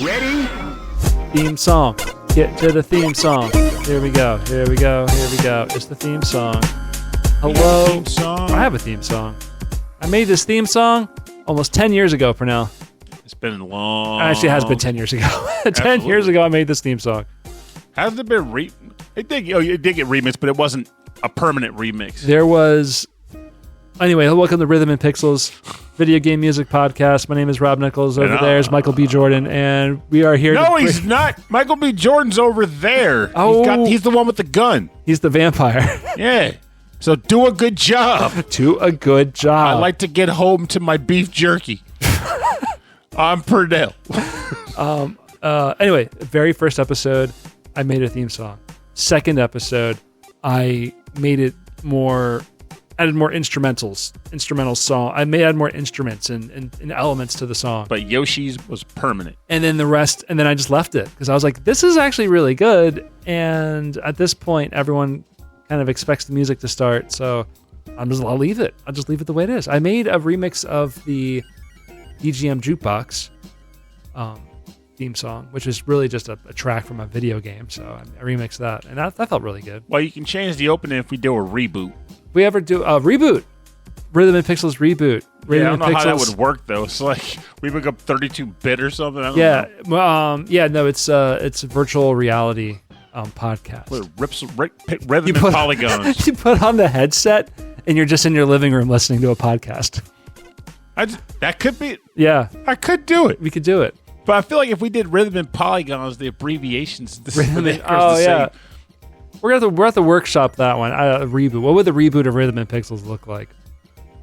Ready? Theme song. Get to the theme song. Here we go. Here we go. Here we go. It's the theme song. Hello. Theme song. I have a theme song. I made this theme song almost 10 years ago, Pernell. It's been long. Actually, it has been 10 years ago. 10 years ago, I made this theme song. Hasn't it been it did get remixed, but it wasn't a permanent remix. There was... Anyway, welcome to Rhythm and Pixels, video game music podcast. My name is Rob Nichols. Over there is Michael B. Jordan, and we are here No, he's not. Michael B. Jordan's over there. Oh. He's the one with the gun. He's the vampire. Yeah. So do a good job. Do a good job. I like to get home to my beef jerky. I'm Pernell. Anyway, very first episode, I made a theme song. Second episode, I made it added more instrumental song. I add more instruments and elements to the song. But Yoshi's was permanent. And then the rest, and then I just left it because I was like, this is actually really good. And at this point, everyone kind of expects the music to start. So I'll leave it. I'll just leave it the way it is. I made a remix of the VGM Jukebox theme song, which is really just a track from a video game. So I remixed that, and that felt really good. Well, you can change the opening if we do a reboot. We ever do a reboot? Rhythm and Pixels reboot. I don't know how that would work though. It's like we pick up 32-bit or something. I don't know. It's a virtual reality podcast. What, rhythm and polygons. You put on the headset and you're just in your living room listening to a podcast. That could be. Yeah, I could do it. we could do it. But I feel like if we did rhythm and polygons, the abbreviations. Yeah. We're at the workshop that one. A reboot. What would the reboot of Rhythm and Pixels look like?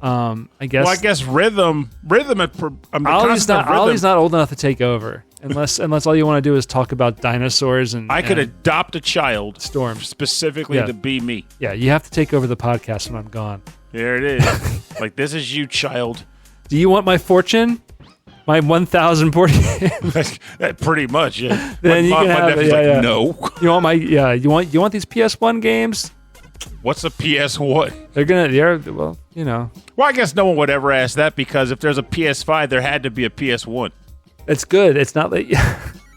I guess. Well, I guess rhythm. Ollie's not old enough to take over, unless all you want to do is talk about dinosaurs and. I could adopt a child, Storm, specifically to be me. Yeah, you have to take over the podcast when I'm gone. There it is. Like, this is you, child. Do you want my fortune? My 1,040. That pretty much, yeah. Then you can have it. Yeah. No. You want my You want these PS1 games? What's a PS1? Well, I guess no one would ever ask that because if there's a PS5, there had to be a PS1. It's good. It's not like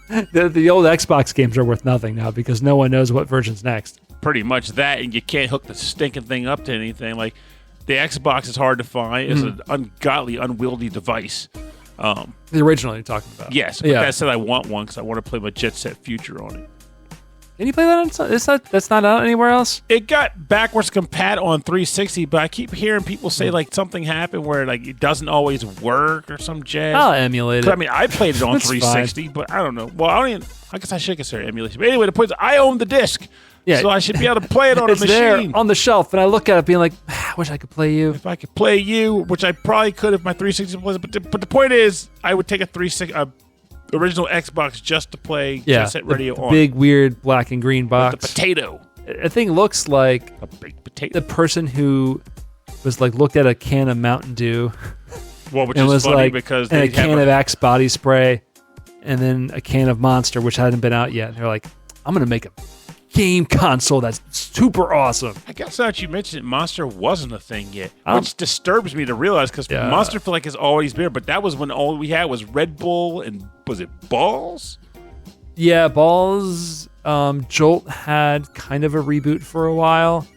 the old Xbox games are worth nothing now because no one knows what version's next. Pretty much that, and you can't hook the stinking thing up to anything. Like, the Xbox is hard to find. It's an ungodly, unwieldy device. The original you're talking about. Yes, but that said I want one because I want to play my Jet Set Future on it. Can you play that on? That's not out anywhere else? It got backwards compat on 360, but I keep hearing people say like something happened where like it doesn't always work or some jazz. I'll emulate it. I mean, I played it on 360, but I don't know. Well, I guess I should consider emulation. But anyway, the point is I own the disc. Yeah. So I should be able to play it on a machine. It's there on the shelf, and I look at it being like, I wish I could play you. If I could play you, which I probably could if my 360 was, but the point is, I would take a original Xbox just to play Jet Set Radio on. Big, weird black and green box. With the potato. The thing looks like a big potato. The person who was like looked at a can of Mountain Dew. Well, which is funny because they had a can of Axe body spray, and then a can of Monster, which hadn't been out yet. And they're like, I'm gonna make a game console that's super awesome. I guess now that you mentioned it, Monster wasn't a thing yet, which disturbs me to realize because Monster feel like has always been, but that was when all we had was Red Bull and was it Balls? Yeah, Balls. Jolt had kind of a reboot for a while.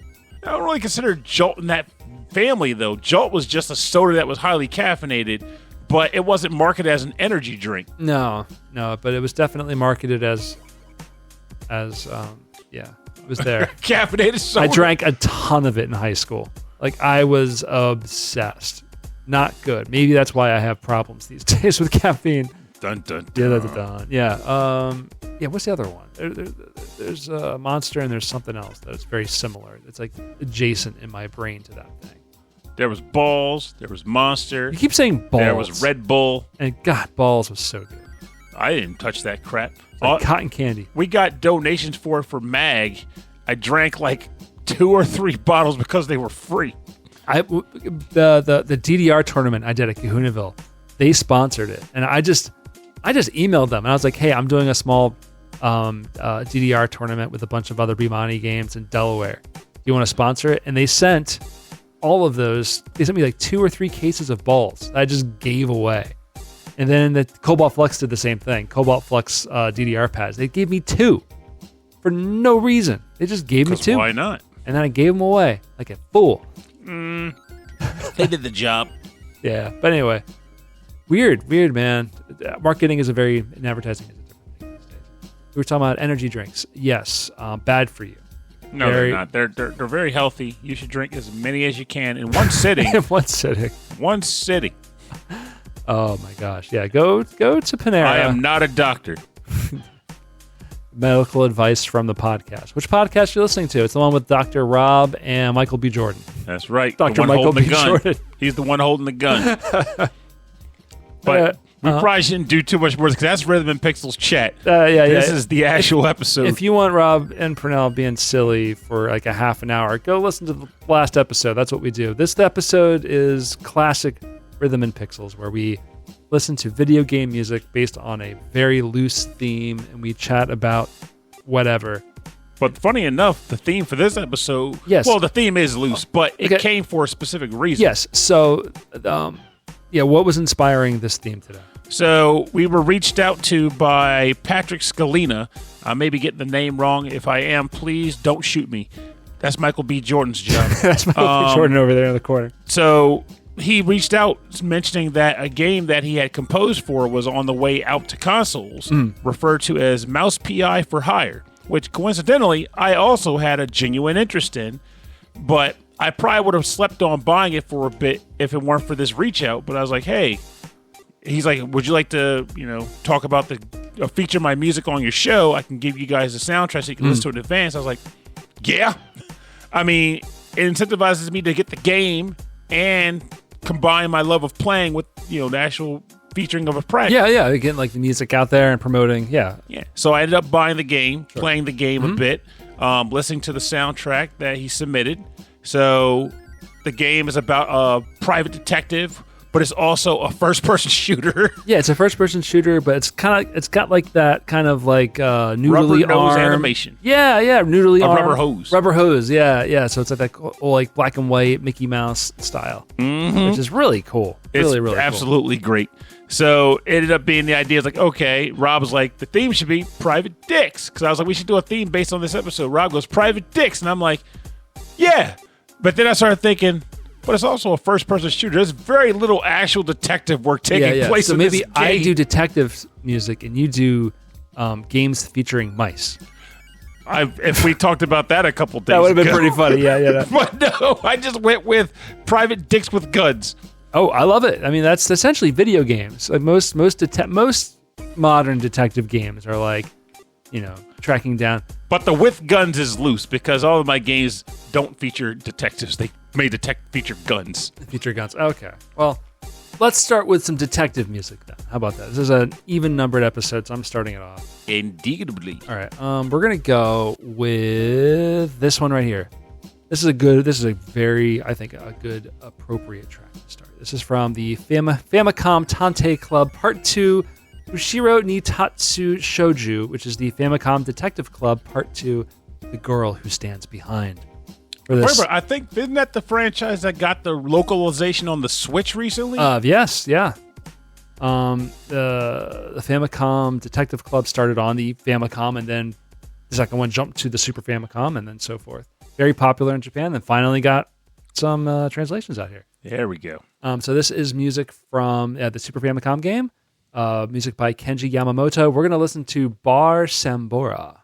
I don't really consider Jolt in that family though. Jolt was just a soda that was highly caffeinated, but it wasn't marketed as an energy drink. No, but it was definitely marketed as it was there. Caffeinated soda. I drank a ton of it in high school. Like, I was obsessed. Not good. Maybe that's why I have problems these days with caffeine. Dun, dun, dun. Yeah, dun. Yeah. What's the other one? There's a Monster and there's something else that's very similar. It's like adjacent in my brain to that thing. There was Balls. There was Monster. You keep saying Balls. There was Red Bull. And God, Balls was so good. I didn't touch that crap. Like cotton candy. We got donations for MAG. I drank like 2 or 3 bottles because they were free. The DDR tournament I did at Kahunaville, they sponsored it, and I just emailed them and I was like, hey, I'm doing a small DDR tournament with a bunch of other Bimani games in Delaware. You want to sponsor it? And they sent all of those. They sent me like 2 or 3 cases of Balls that I just gave away. And then the Cobalt Flux did the same thing. Cobalt Flux DDR pads. They gave me 2 for no reason. They just gave me 2. Why not? And then I gave them away like a fool. They did the job. Yeah, but anyway, weird, man. Marketing is and advertising is a different thing these days. We were talking about energy drinks. Yes, bad for you. No, they're not. They're very healthy. You should drink as many as you can in one sitting. In one sitting. One sitting. Oh my gosh! Yeah, go to Panera. I am not a doctor. Medical advice from the podcast. Which podcast are you listening to? It's the one with Dr. Rob and Michael B. Jordan. That's right. Dr. Michael B. Jordan. He's the one holding the gun. But we probably shouldn't do too much more because that's Rhythm and Pixels chat. This is the actual episode. If you want Rob and Pernell being silly for like a half an hour, go listen to the last episode. That's what we do. This episode is classic Rhythm and Pixels, where we listen to video game music based on a very loose theme, and we chat about whatever. But funny enough, the theme for this episode, yes. Well, the theme is loose, but it came for a specific reason. Yes. So, what was inspiring this theme today? So we were reached out to by Patrick Scalina. I may be getting the name wrong. If I am, please don't shoot me. That's Michael B. Jordan's job. That's Michael B. Jordan over there in the corner. So he reached out mentioning that a game that he had composed for was on the way out to consoles, referred to as Mouse PI for Hire, which coincidentally I also had a genuine interest in, but I probably would have slept on buying it for a bit if it weren't for this reach out. But I was like, hey, he's like, would you like to, talk about feature my music on your show? I can give you guys the soundtrack so you can listen to it in advance. I was like, yeah. I mean, it incentivizes me to get the game and combine my love of playing with, the actual featuring of a track. Yeah. Getting like the music out there and promoting. Yeah. So I ended up buying the game, playing the game a bit, listening to the soundtrack that he submitted. So the game is about a private detective, but it's also a first-person shooter. Yeah, it's a first-person shooter, but it's got like that kind of like noodly rubber nose animation. Yeah, noodly arm. Rubber hose. Rubber hose, yeah. So it's like that old, like black and white Mickey Mouse style, which is really cool. Really absolutely great. So it ended up being the idea. It's like, okay, Rob was like, the theme should be private dicks, because I was like, we should do a theme based on this episode. Rob goes, private dicks, and I'm like, yeah. But then I started thinking, but it's also a first-person shooter. There's very little actual detective work taking place. So in maybe this game. I do detective music and you do games featuring mice. If we talked about that a couple days that would have been ago. pretty funny. Yeah. But no, I just went with private dicks with guns. Oh, I love it. I mean, that's essentially video games. Like most modern detective games are like, tracking down. But the with guns is loose because all of my games don't feature detectives. They may feature guns. Feature guns. Okay. Well, let's start with some detective music then. How about that? This is an even numbered episode, so I'm starting it off. Indubitably. All right. We're gonna go with this one right here. This is a good appropriate track to start. This is from the Famicom Tante Club Part 2, Ushiro ni Tatsu Shouju, which is the Famicom Detective Club Part 2, The Girl Who Stands Behind. Remember, I think, isn't that the franchise that got the localization on the Switch recently? Yes, yeah. The Famicom Detective Club started on the Famicom, and then the second one jumped to the Super Famicom, and then so forth. Very popular in Japan, and finally got some translations out here. There we go. So this is music from the Super Famicom game, music by Kenji Yamamoto. We're going to listen to Bar Sambora.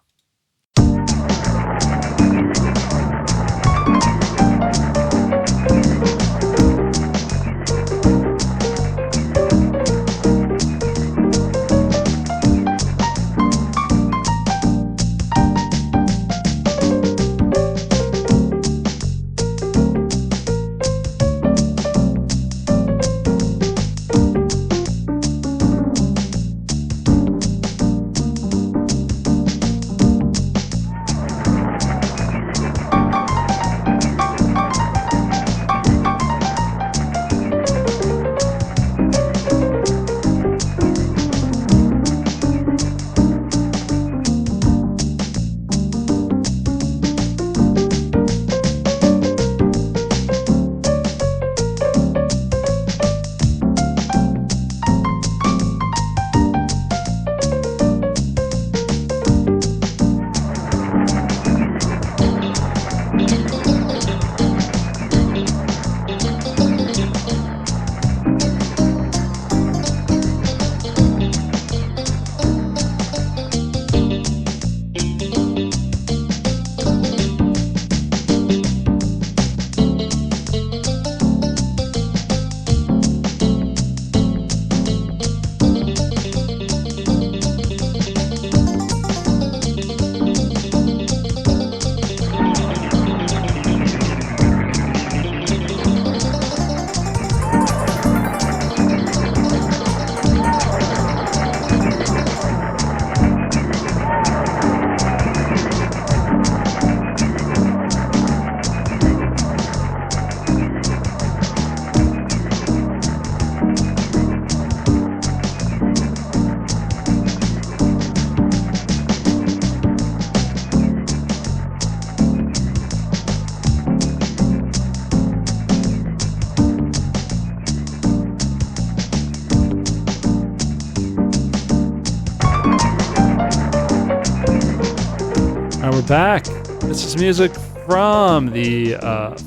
we're back. This is music from the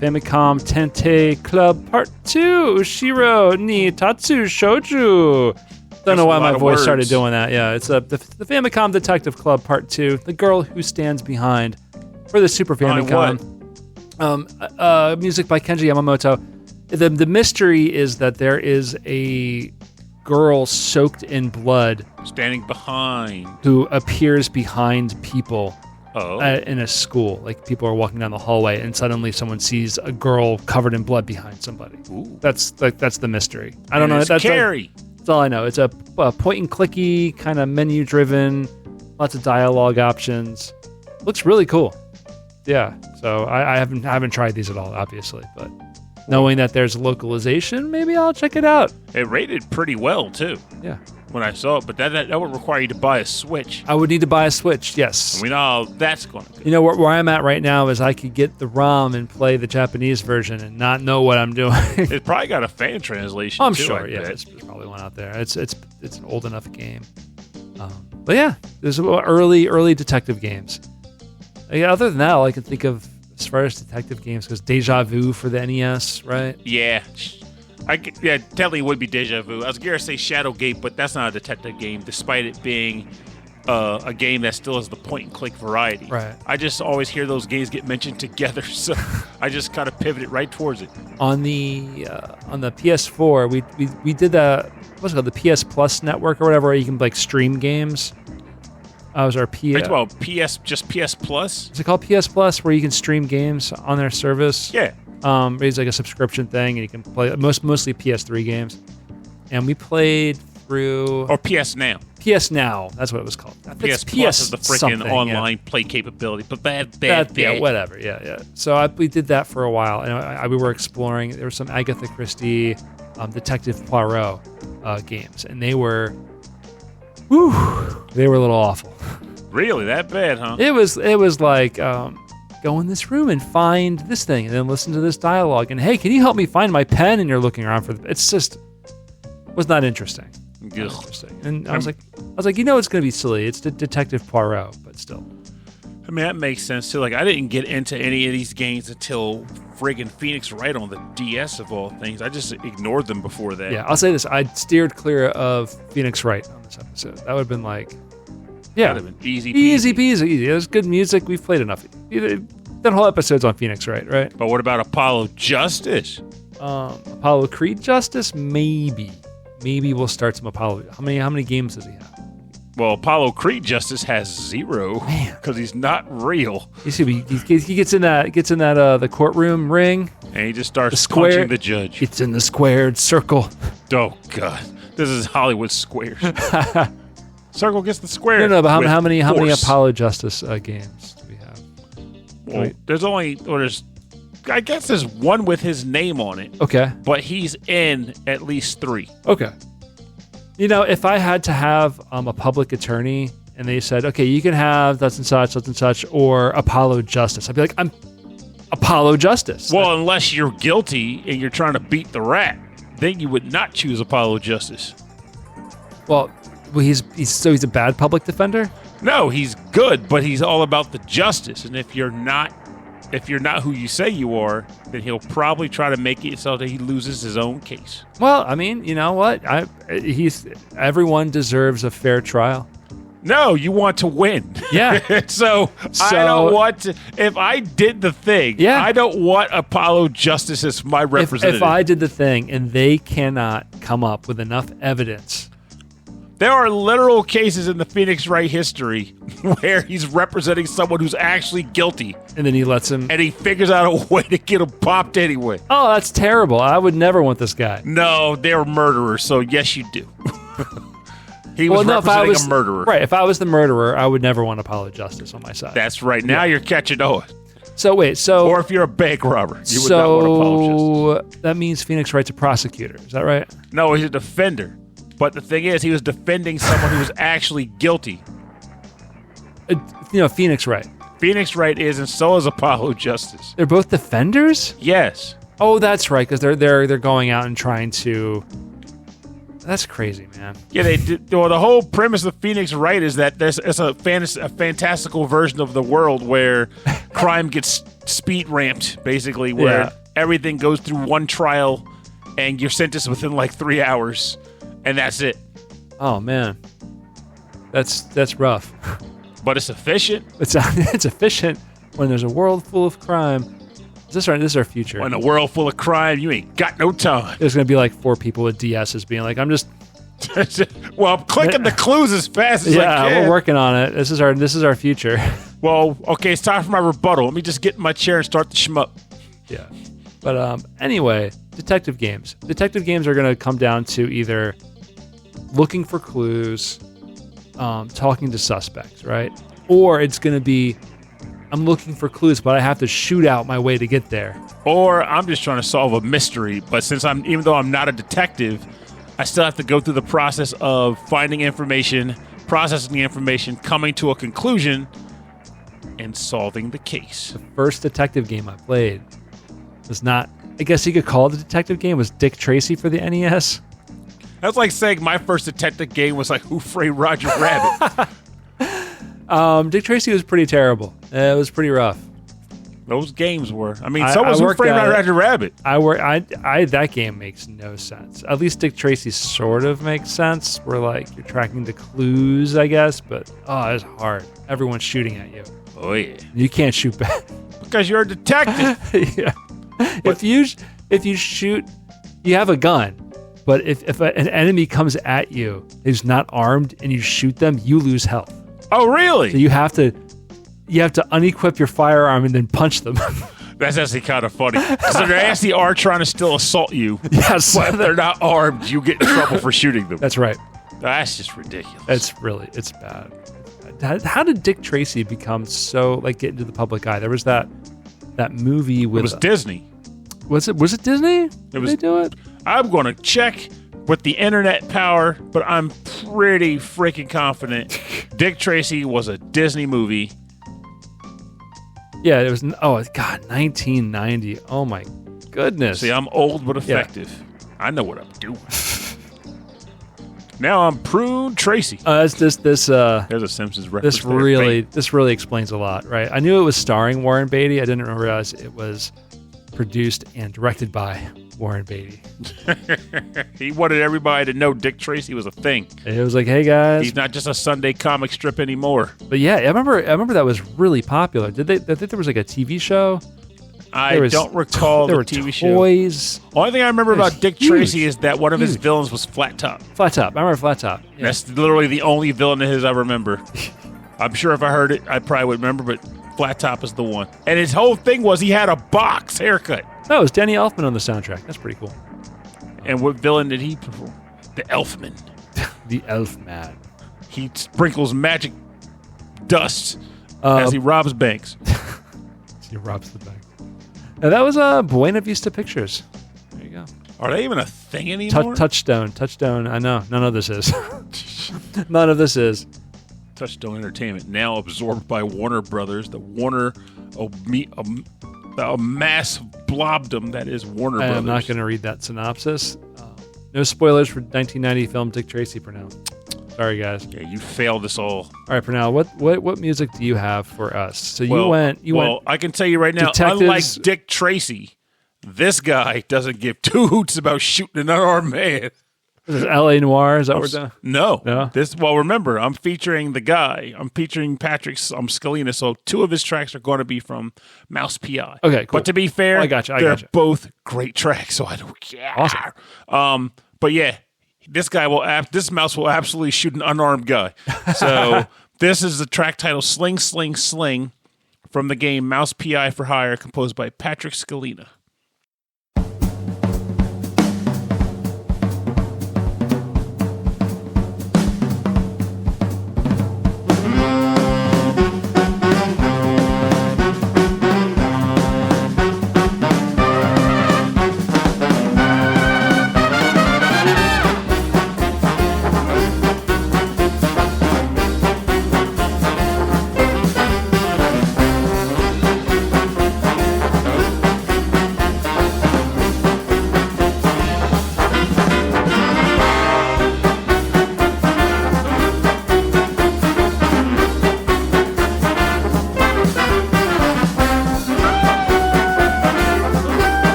Famicom Tente Club Part 2, Ushiro ni Tatsu Shouju. Don't know why my voice started doing that. Yeah, it's the Famicom Detective Club Part 2, The Girl Who Stands Behind, for the Super Famicom. Music by Kenji Yamamoto. The mystery is that there is a girl soaked in blood standing behind, who appears behind people Oh. In a school. Like, people are walking down the hallway and suddenly someone sees a girl covered in blood behind somebody. Ooh. That's the mystery. I don't know. That's scary. That's all I know. It's a point and clicky kind of menu driven, lots of dialogue options. Looks really cool. Yeah. So I haven't tried these at all, obviously, but knowing that there's localization, maybe I'll check it out. It rated pretty well too. Yeah. When I saw it, but that would require you to buy a Switch. I would need to buy a Switch, yes. We know how that's going to go. You know, where I'm at right now is I could get the ROM and play the Japanese version and not know what I'm doing. It's probably got a fan translation, I'm too, sure, yeah. There's probably one out there. It's an old enough game. But yeah, there's early detective games. Yeah, other than that, all I can think of as far as detective games goes, Deja Vu for the NES, right? Yeah. Definitely would be Deja Vu. I was going to say Shadowgate, but that's not a detective game, despite it being a game that still has the point-and-click variety. Right. I just always hear those games get mentioned together, so I just kind of pivoted right towards it. On the PS4, we did what's it called, the PS Plus network or whatever, where you can like stream games. Was our PS Plus? Is it called PS Plus, where you can stream games on their service? Yeah. It's like a subscription thing, and you can play mostly PS3 games. And we played through... Or PS Now. PS Now, that's what it was called. PS Plus is the freaking online play capability, but bad. Yeah, whatever, yeah. So we did that for a while, and we were exploring. There were some Agatha Christie, Detective Poirot games, and they were a little awful. Really? That bad, huh? It was like... go in this room and find this thing, and then listen to this dialogue. And hey, can you help me find my pen? And you're looking around for it's just was not interesting. Not interesting. And I was like, it's gonna be silly. It's Detective Poirot, but still. I mean, that makes sense too. Like, I didn't get into any of these games until friggin' Phoenix Wright on the DS of all things. I just ignored them before that. Yeah, I'll say this: I steered clear of Phoenix Wright on this episode. That would have been like. Yeah, that would have been easy peasy. It was good music. We've played enough. That whole episode's on Phoenix Wright? But what about Apollo Justice? Apollo Creed Justice? Maybe we'll start some Apollo. How many games does he have? Well, Apollo Creed Justice has 0 because he's not real. You see, he gets in that the courtroom ring, and he just starts punching the judge. Gets in the squared circle. Oh God, this is Hollywood Squares. Circle gets the square. No, but how many Apollo Justice games do we have? Well, I guess there's one with his name on it. Okay. But he's in at least 3. Okay. You know, if I had to have a public attorney and they said, okay, you can have such and such, or Apollo Justice, I'd be like, I'm Apollo Justice. Well, unless you're guilty and you're trying to beat the rat, then you would not choose Apollo Justice. Well, he's a bad public defender? No, he's good, but he's all about the justice. And if you're not who you say you are, then he'll probably try to make it so that he loses his own case. Well, I mean, you know what? Everyone deserves a fair trial. No, you want to win. Yeah. so I don't want to. If I did the thing, I don't want Apollo Justice as my representative. If I did the thing and they cannot come up with enough evidence. There are literal cases in the Phoenix Wright history where he's representing someone who's actually guilty. And then he lets him... And he figures out a way to get him popped anyway. Oh, that's terrible. I would never want this guy. No, they're murderers, so yes, you do. He was representing a murderer. Right, if I was the murderer, I would never want Apollo Justice on my side. That's right. Now you're catching on. So wait, Or if you're a bank robber, you would not want Apollo Justice. That means Phoenix Wright's a prosecutor. Is that right? No, he's a defender. But the thing is, he was defending someone who was actually guilty. Phoenix Wright. Phoenix Wright is, and so is Apollo Justice. They're both defenders? Yes. Oh, that's right, because they're going out and trying to... That's crazy, man. Yeah, they did. Well, the whole premise of Phoenix Wright is that it's a fantastical version of the world where crime gets speed ramped, basically, where everything goes through one trial and you're sentenced within like 3 hours, and that's it. Oh man, that's rough. But it's efficient. It's efficient when there's a world full of crime. This is our future. In a world full of crime, you ain't got no time. There's going to be like 4 people with DSs being like, I'm just... Well, I'm clicking the clues as fast as I can. Yeah, we're working on it. This is our future. Well, okay, it's time for my rebuttal. Let me just get in my chair and start the shmup. Yeah. But anyway, detective games. Detective games are going to come down to either looking for clues, talking to suspects, right? Or it's going to be... I'm looking for clues, but I have to shoot out my way to get there. Or I'm just trying to solve a mystery, but even though I'm not a detective, I still have to go through the process of finding information, processing the information, coming to a conclusion, and solving the case. The first detective game I played was not, I guess you could call it a detective game, was Dick Tracy for the NES. That's like saying my first detective game was like Who Framed Roger Rabbit. Dick Tracy was pretty terrible. It was pretty rough. Those games were. I mean, so was Who Framed Roger Rabbit. That game makes no sense. At least Dick Tracy sort of makes sense. Where like you're tracking the clues, I guess, but it's hard. Everyone's shooting at you. Oh yeah. You can't shoot back because you're a detective. Yeah. If you shoot, you have a gun. But if an enemy comes at you who's not armed and you shoot them, you lose health. Oh, really? So you have to unequip your firearm and then punch them. That's actually kind of funny. Because they actually are trying to still assault you. Yes. But if they're not armed, you get in trouble for shooting them. That's right. That's just ridiculous. It's bad. How did Dick Tracy become so, like, get into the public eye? There was that movie with... It was Disney. Was it Disney? Did they do it? I'm going to check with the internet power, but I'm pretty freaking confident Dick Tracy was a Disney movie. Yeah, it was. Oh God, 1990. Oh my goodness. See, I'm old but effective. Yeah. I know what I'm doing. Now I'm Prune Tracy. There's a Simpsons reference. This really explains a lot, right? I knew it was starring Warren Beatty. I didn't realize it was produced and directed by Warren Beatty. He wanted everybody to know Dick Tracy was a thing. It was like, hey guys, he's not just a Sunday comic strip anymore. But yeah, I remember that was really popular. I think there was like a TV show. I don't recall the TV show. Toys. Only thing I remember about Dick Tracy is that one of his villains was Flat Top. Flat Top. I remember Flat Top. Yeah. That's literally the only villain of his I remember. I'm sure if I heard it, I probably would remember, but Flat Top is the one. And his whole thing was he had a box haircut. No, it was Danny Elfman on the soundtrack. That's pretty cool. And what villain did he perform? The Elfman. The Elfman. He sprinkles magic dust as he robs banks. He robs the bank. And that was Buena Vista Pictures. There you go. Are they even a thing anymore? Touchstone. I know. None of this is. None of this is. Touchstone Entertainment, now absorbed by Warner Brothers. The Warner... a mass blobdom that is Warner Brothers. I'm not going to read that synopsis. No spoilers for 1990 film Dick Tracy, Pernell. Sorry, guys. Yeah, you failed us all. All right, Pernell, what music do you have for us? So you went. I can tell you right now, unlike Dick Tracy, this guy doesn't give two hoots about shooting an unarmed man. Is it L.A. Noir? Is that what we're doing? No. Remember, I'm featuring the guy. I'm featuring Patrick Scalina, so 2 of his tracks are going to be from Mouse P.I. Okay, cool. But to be fair, I gotcha. They're both great tracks, so I don't care. Awesome. But yeah, this mouse will absolutely shoot an unarmed guy. So this is the track title Sling, Sling, Sling from the game Mouse P.I. for Hire, composed by Patrick Scalina.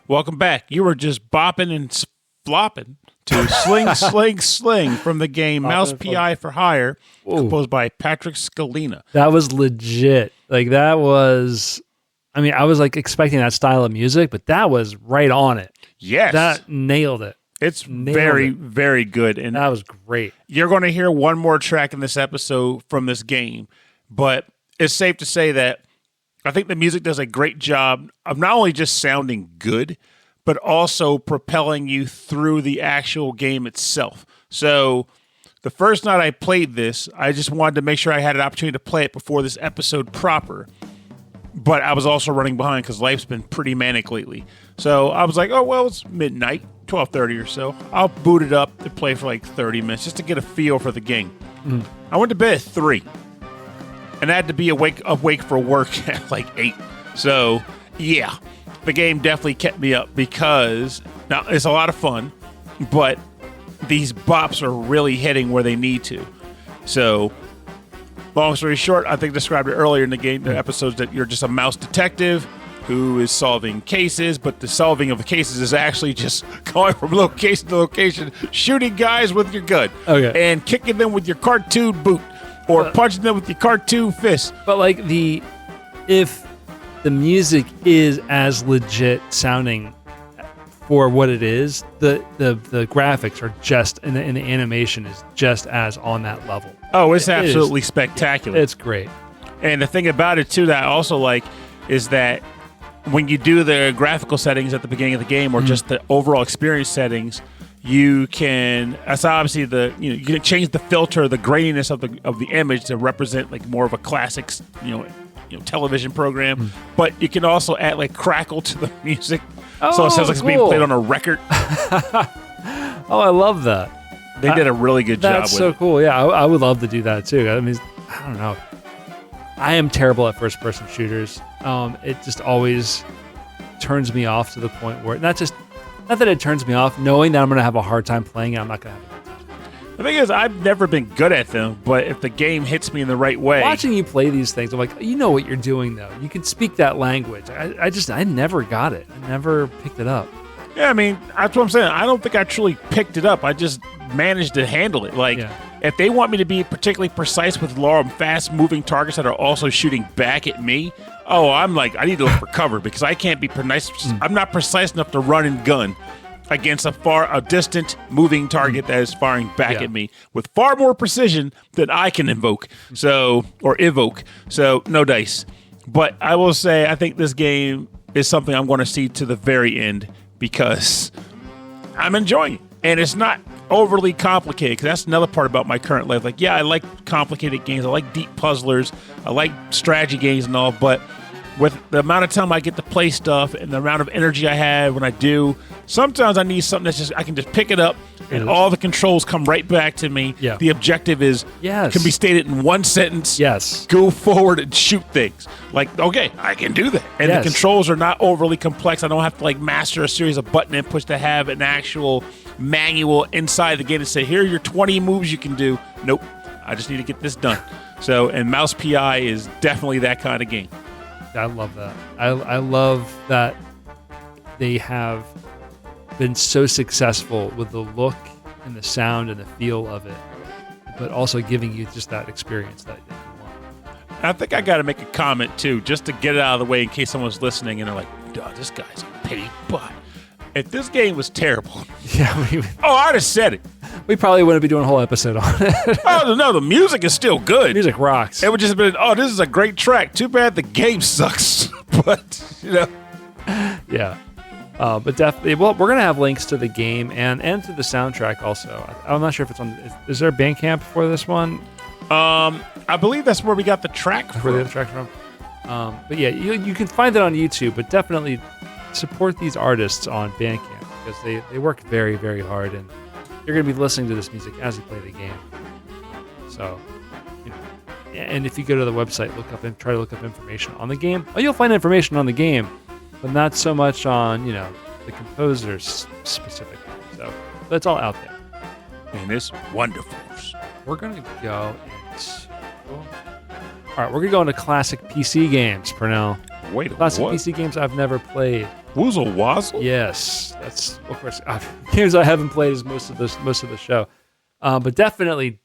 Welcome back. You were just bopping and flopping to Sling, Sling, Sling from the game Mouse P.I. for Hire, composed by Patrick Scalina. That was legit. Like, that was... I mean, I was like expecting that style of music, but that was right on it. Yes. That nailed it. It's very, very good. And that was great. You're going to hear one more track in this episode from this game, but it's safe to say that I think the music does a great job of not only just sounding good, but also propelling you through the actual game itself. So the first night I played this, I just wanted to make sure I had an opportunity to play it before this episode proper. But I was also running behind because life's been pretty manic lately. So I was like, oh, well, it's midnight, 12:30 or so. I'll boot it up and play for like 30 minutes just to get a feel for the game. I went to bed at 3. And I had to be awake for work at like 8. So, yeah, the game definitely kept me up because now it's a lot of fun, but these bops are really hitting where they need to. So, long story short, I think I described it earlier in the game, the episodes, that you're just a mouse detective who is solving cases, but the solving of the cases is actually just going from location to location, shooting guys with your gun, and kicking them with your cartoon boot. Or punching them with your cartoon fist. But like if the music is as legit sounding for what it is, the graphics are just and the animation is just as on that level. Oh, it's absolutely spectacular. It's great. And the thing about it too that I also like is that when you do the graphical settings at the beginning of the game, or just the overall experience settings, you can, that's obviously you can change the filter, the graininess of the image to represent like more of a classic, television program. But you can also add like crackle to the music, so it sounds like it's being played on a record. Oh, I love that. They did a really good job with it. That's so cool. Yeah, I would love to do that too. I mean, I don't know. I am terrible at first-person shooters. It just always turns me off to the point where not that it turns me off, knowing that I'm going to have a hard time playing it, I'm not going to have a hard time. The thing is, I've never been good at them, but if the game hits me in the right way... Watching you play these things, I'm like, you know what you're doing, though. You can speak that language. I never got it. I never picked it up. Yeah, I mean, that's what I'm saying. I don't think I truly picked it up. I just managed to handle it. Like, if they want me to be particularly precise with fast-moving targets that are also shooting back at me... Oh, I'm like, I need to look for cover because I can't be precise. I'm not precise enough to run and gun against a distant moving target that is firing back at me with far more precision than I can evoke. So, no dice. But I will say, I think this game is something I'm going to see to the very end because I'm enjoying it. And it's not overly complicated, because that's another part about my current life. Like, yeah, I like complicated games. I like deep puzzlers. I like strategy games and all, but with the amount of time I get to play stuff and the amount of energy I have when I do, sometimes I need something that's I can just pick it up and all the controls come right back to me. Yeah. The objective is can be stated in one sentence. Yes. Go forward and shoot things. Like, okay, I can do that. And the controls are not overly complex. I don't have to like master a series of button inputs to have an actual manual inside the game to say, here are your 20 moves you can do. Nope. I just need to get this done. So, and Mouse PI is definitely that kind of game. I love that. I love that they have been so successful with the look and the sound and the feel of it, but also giving you just that experience that you want. I think I got to make a comment too, just to get it out of the way in case someone's listening and they're like, duh, this guy's a paid butt. If this game was terrible, I'd have said it. We probably wouldn't be doing a whole episode on it. Oh, no, the music is still good. The music rocks. It would just have been, oh, this is a great track. Too bad the game sucks. But, Yeah. But definitely, well, we're going to have links to the game and to the soundtrack also. I'm not sure if it's on, is there a Bandcamp for this one? I believe that's where we got the track from. Where the track from. But yeah, you can find it on YouTube, but definitely support these artists on Bandcamp because they work very, very hard, and you're going to be listening to this music as you play the game. So, and if you go to the website, try to look up information on the game. Oh, you'll find information on the game, but not so much on the composers specifically. So that's all out there. And it's wonderful. We're going to go into... All right, we're going to go into classic PC games, Pernell. Wait, Classic what? PC games I've never played. Woozle Wazzle? Yes, that's of course games I haven't played is most of the show, but definitely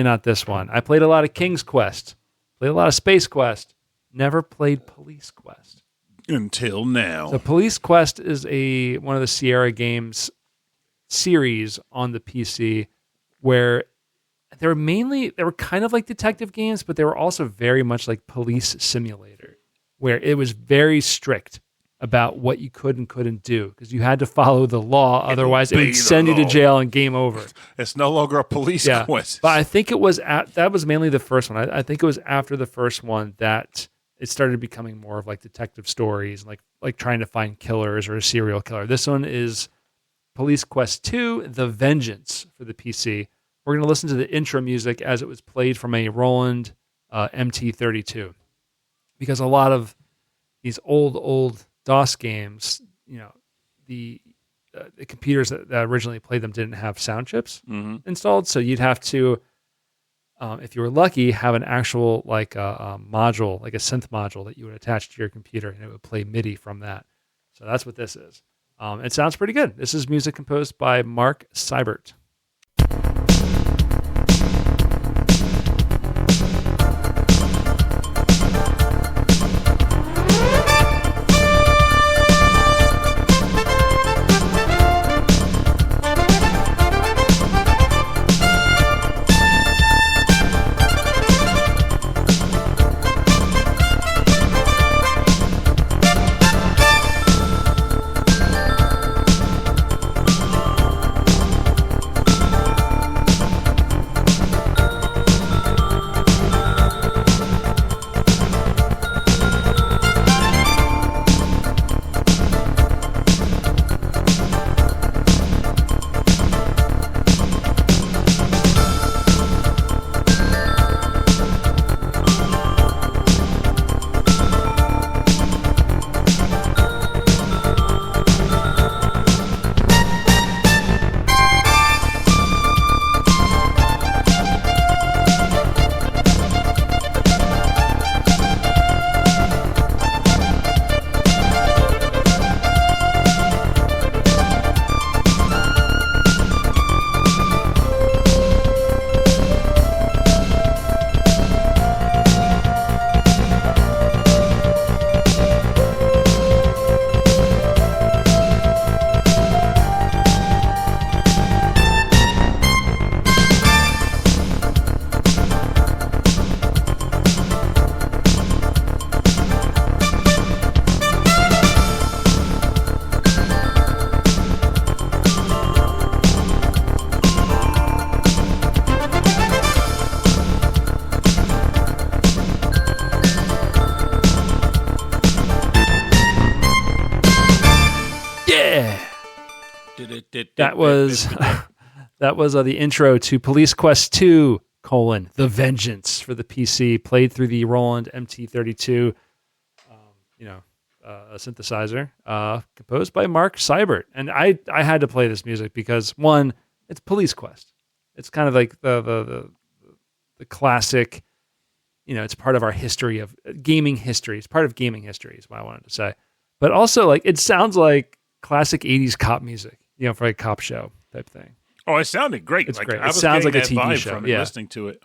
not this one. I played a lot of King's Quest, played a lot of Space Quest, never played Police Quest Until now. So Police Quest is one of the Sierra Games series on the PC, where they were kind of like detective games, but they were also very much like Police Simulator, where it was very strict about what you could and couldn't do because you had to follow the law. Otherwise, it would send you to jail and game over. It's no longer a police quest. But I think it was that was mainly the first one. I think it was after the first one that it started becoming more of like detective stories, like trying to find killers or a serial killer. This one is Police Quest 2, The Vengeance for the PC. We're going to listen to the intro music as it was played from a Roland MT32. Because a lot of these old DOS games, the computers that originally played them didn't have sound chips installed, so you'd have to, if you were lucky, have an actual module, like a synth module that you would attach to your computer, and it would play MIDI from that. So that's what this is. It sounds pretty good. This is music composed by Mark Seibert. That was the intro to Police Quest 2, The Vengeance for the PC, played through the Roland MT32, a synthesizer, composed by Mark Seibert. And I had to play this music because, one, it's Police Quest. It's kind of like the classic, it's part of our history of gaming history. It's part of gaming history is what I wanted to say. But also, it sounds like classic 80s cop music, for a cop show type thing. Oh, it sounded great. It's great. I was it sounds like a getting that TV vibe show. from it, listening to it.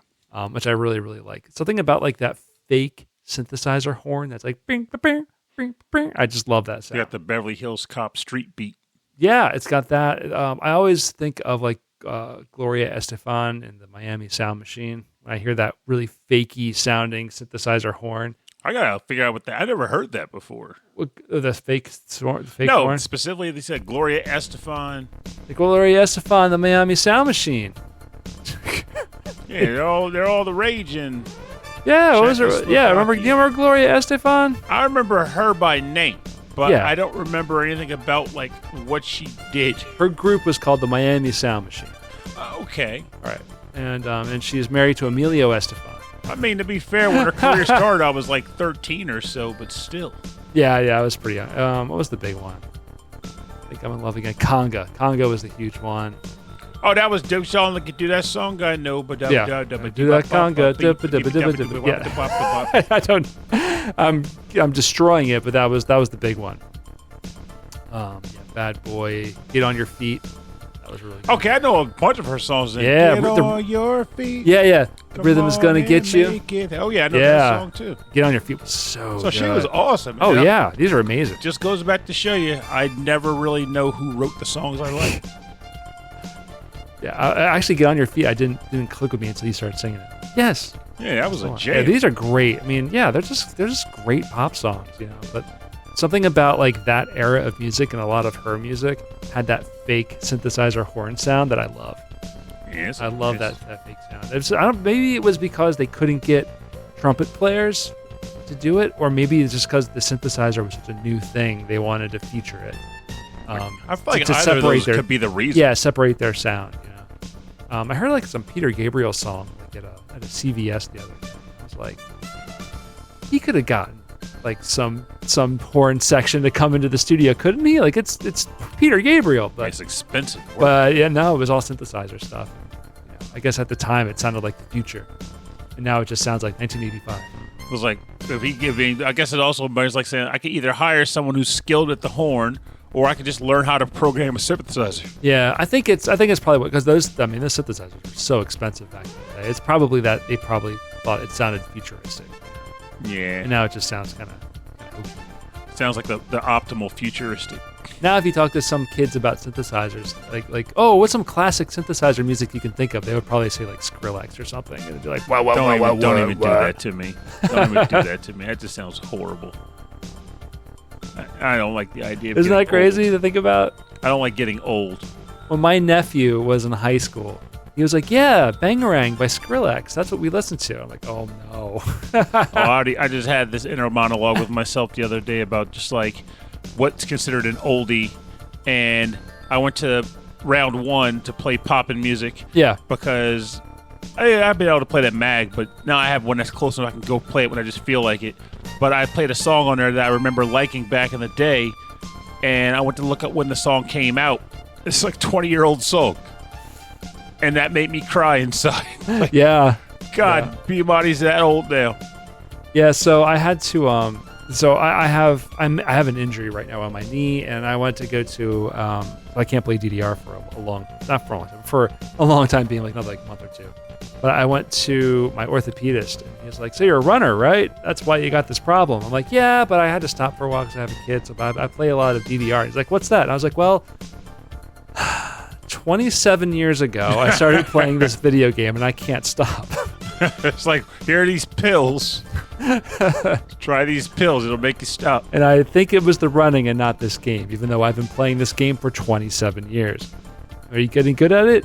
Which I really, really like. Something about that fake synthesizer horn that's like bing, bing, bing, bing. I just love that sound. You got the Beverly Hills Cop street beat. Yeah, it's got that. I always think of Gloria Estefan and the Miami Sound Machine. When I hear that really fakey sounding synthesizer horn. I gotta figure out what that. I never heard that before. The fake no, horn? Specifically they said Gloria Estefan. The Gloria Estefan, the Miami Sound Machine. Yeah, they're all the rage and. Yeah, what was her? Yeah, remember? Do you remember Gloria Estefan? I remember her by name, but Yeah. I don't remember anything about what she did. Her group was called the Miami Sound Machine. Okay, All right, and she is married to Emilio Estefan. I mean, to be fair, when her career started, I was 13 or so, but still. Yeah, I was pretty young. What was the big one? I think I'm in love again. Conga was the huge one. Oh, that was Dope Sean. Like, do that song I know, but do that conga. Yeah. I don't. I'm destroying it, but that was the big one. Bad Boy, Get on Your Feet. That was really good. Okay, I know a bunch of her songs. Yeah, Get on your feet. Yeah. Come Rhythm is gonna get you. Oh yeah, I know that song too. Get on Your Feet was so good. She was awesome. Oh yeah, these are amazing. Just goes back to show you, I never really know who wrote the songs I like. Yeah, I actually Get on Your Feet. I didn't click with me until you started singing it. Yes. Yeah, that was a jam. Yeah, these are great. I mean, yeah, they're just great pop songs, you know. But something about like that era of music and a lot of her music had that fake synthesizer horn sound that I love. Yes, I love that fake sound. Maybe it was because they couldn't get trumpet players to do it, or maybe it's just because the synthesizer was such a new thing they wanted to feature it. I feel like either of those could be the reason. Yeah, separate their sound. You know, I heard like some Peter Gabriel song like at a CVS the other day. I was like, he could have gotten like some horn section to come into the studio, couldn't he? Like it's Peter Gabriel, but it's expensive work. But yeah, no, it was all synthesizer stuff. You know, I guess at the time it sounded like the future, and now it just sounds like 1985. It was like if he gave me, I guess it also is like saying I could either hire someone who's skilled at the horn, or I could just learn how to program a synthesizer. Yeah, I think it's probably because the synthesizers were so expensive back in the day. It's probably that they probably thought it sounded futuristic. Yeah. And now it just sounds kind of sounds like the optimal futuristic. Now if you talk to some kids about synthesizers, like oh, what's some classic synthesizer music you can think of? They would probably say like Skrillex or something. And they'd be like, wow, don't even do that to me. Don't even do that to me. That just sounds horrible. I don't like the idea of Isn't that crazy old. to think about? I don't like getting old. When my nephew was in high school, he was like, yeah, Bangarang by Skrillex. That's what we listened to. I'm like, oh, no. I just had this inner monologue with myself the other day about just like what's considered an oldie. And I went to round one to play poppin' music. Yeah. Because I've been able to play that mag, but now I have one that's close enough I can go play it when I just feel like it. But I played a song on there that I remember liking back in the day, and I went to look up when the song came out. It's like a 20-year-old song. And that made me cry inside. Like, yeah. God, Peabody's that old now. Yeah, so I had to I have an injury right now on my knee, and I went to go to I can't play DDR for a long time, being like another like month or two. But I went to my orthopedist, and he was like, so you're a runner, right? That's why you got this problem. I'm like, yeah, but I had to stop for a while because I have a kid, so I play a lot of DDR. He's like, what's that? And I was like, well, 27 years ago, I started playing this video game, and I can't stop. It's like, here are these pills. Try these pills. It'll make you stop. And I think it was the running and not this game, even though I've been playing this game for 27 years. Are you getting good at it?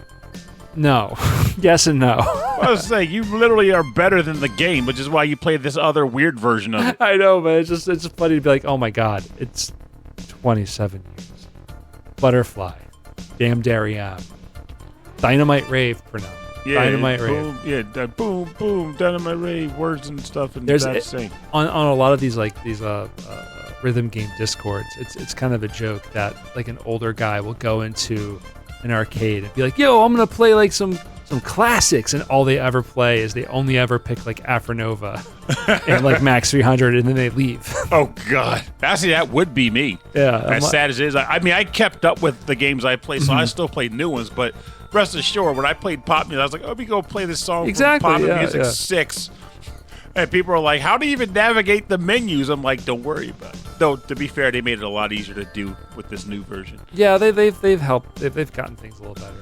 No. Yes and no. I was saying, you literally are better than the game, which is why you play this other weird version of it. I know, but it's just funny to be like, oh my god, it's 27 years. Butterfly. Damn Darien. Dynamite Rave, Pernell. Yeah, Dynamite boom, Rave. Yeah, boom, boom, Dynamite Rave, words and stuff, and There's that's same. On a lot of these rhythm game discords, it's kind of a joke that like an older guy will go into an arcade and be like, yo, I'm gonna play like some classics, and all they ever play is they only ever pick like Afronova and like Max 300, and then they leave. Oh god, actually that would be me. Yeah, as sad as it is. I mean, I kept up with the games I play, so I still played new ones, but rest assured, when I played pop music, I was like, oh, let me go play this song from Pop Music 6. And people are like, how do you even navigate the menus? I'm like, don't worry about it. Though, to be fair, they made it a lot easier to do with this new version. Yeah, they've helped. They've gotten things a little better.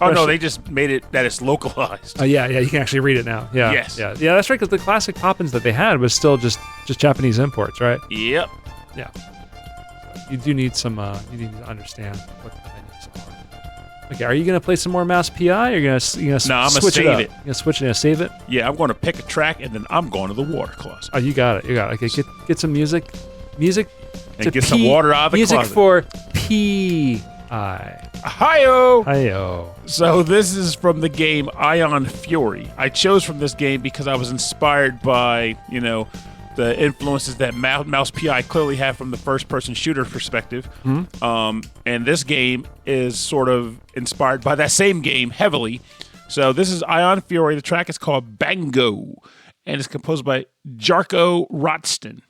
Oh, no, they just made it that it's localized. Oh, yeah, you can actually read it now. Yeah, yes. Yeah, that's right, because the classic Poppins that they had was still just Japanese imports, right? Yep. Yeah. You do need you need to understand what the menus are. Okay, are you going to play some more Mouse PI, or you're going to I'm going to switch save it up? it. You're going to switch it and save it? Yeah, I'm going to pick a track, and then I'm going to the water closet. Oh, you got it. Okay, get some music. And get some water out of the music closet. For P.I. Hi-yo! Hi-yo. So this is from the game Ion Fury. I chose from this game because I was inspired by, the influences that Mouse PI clearly have from the first-person shooter perspective. And this game is sort of inspired by that same game heavily. So this is Ion Fury. The track is called Bango, and it's composed by Jarko Rotston.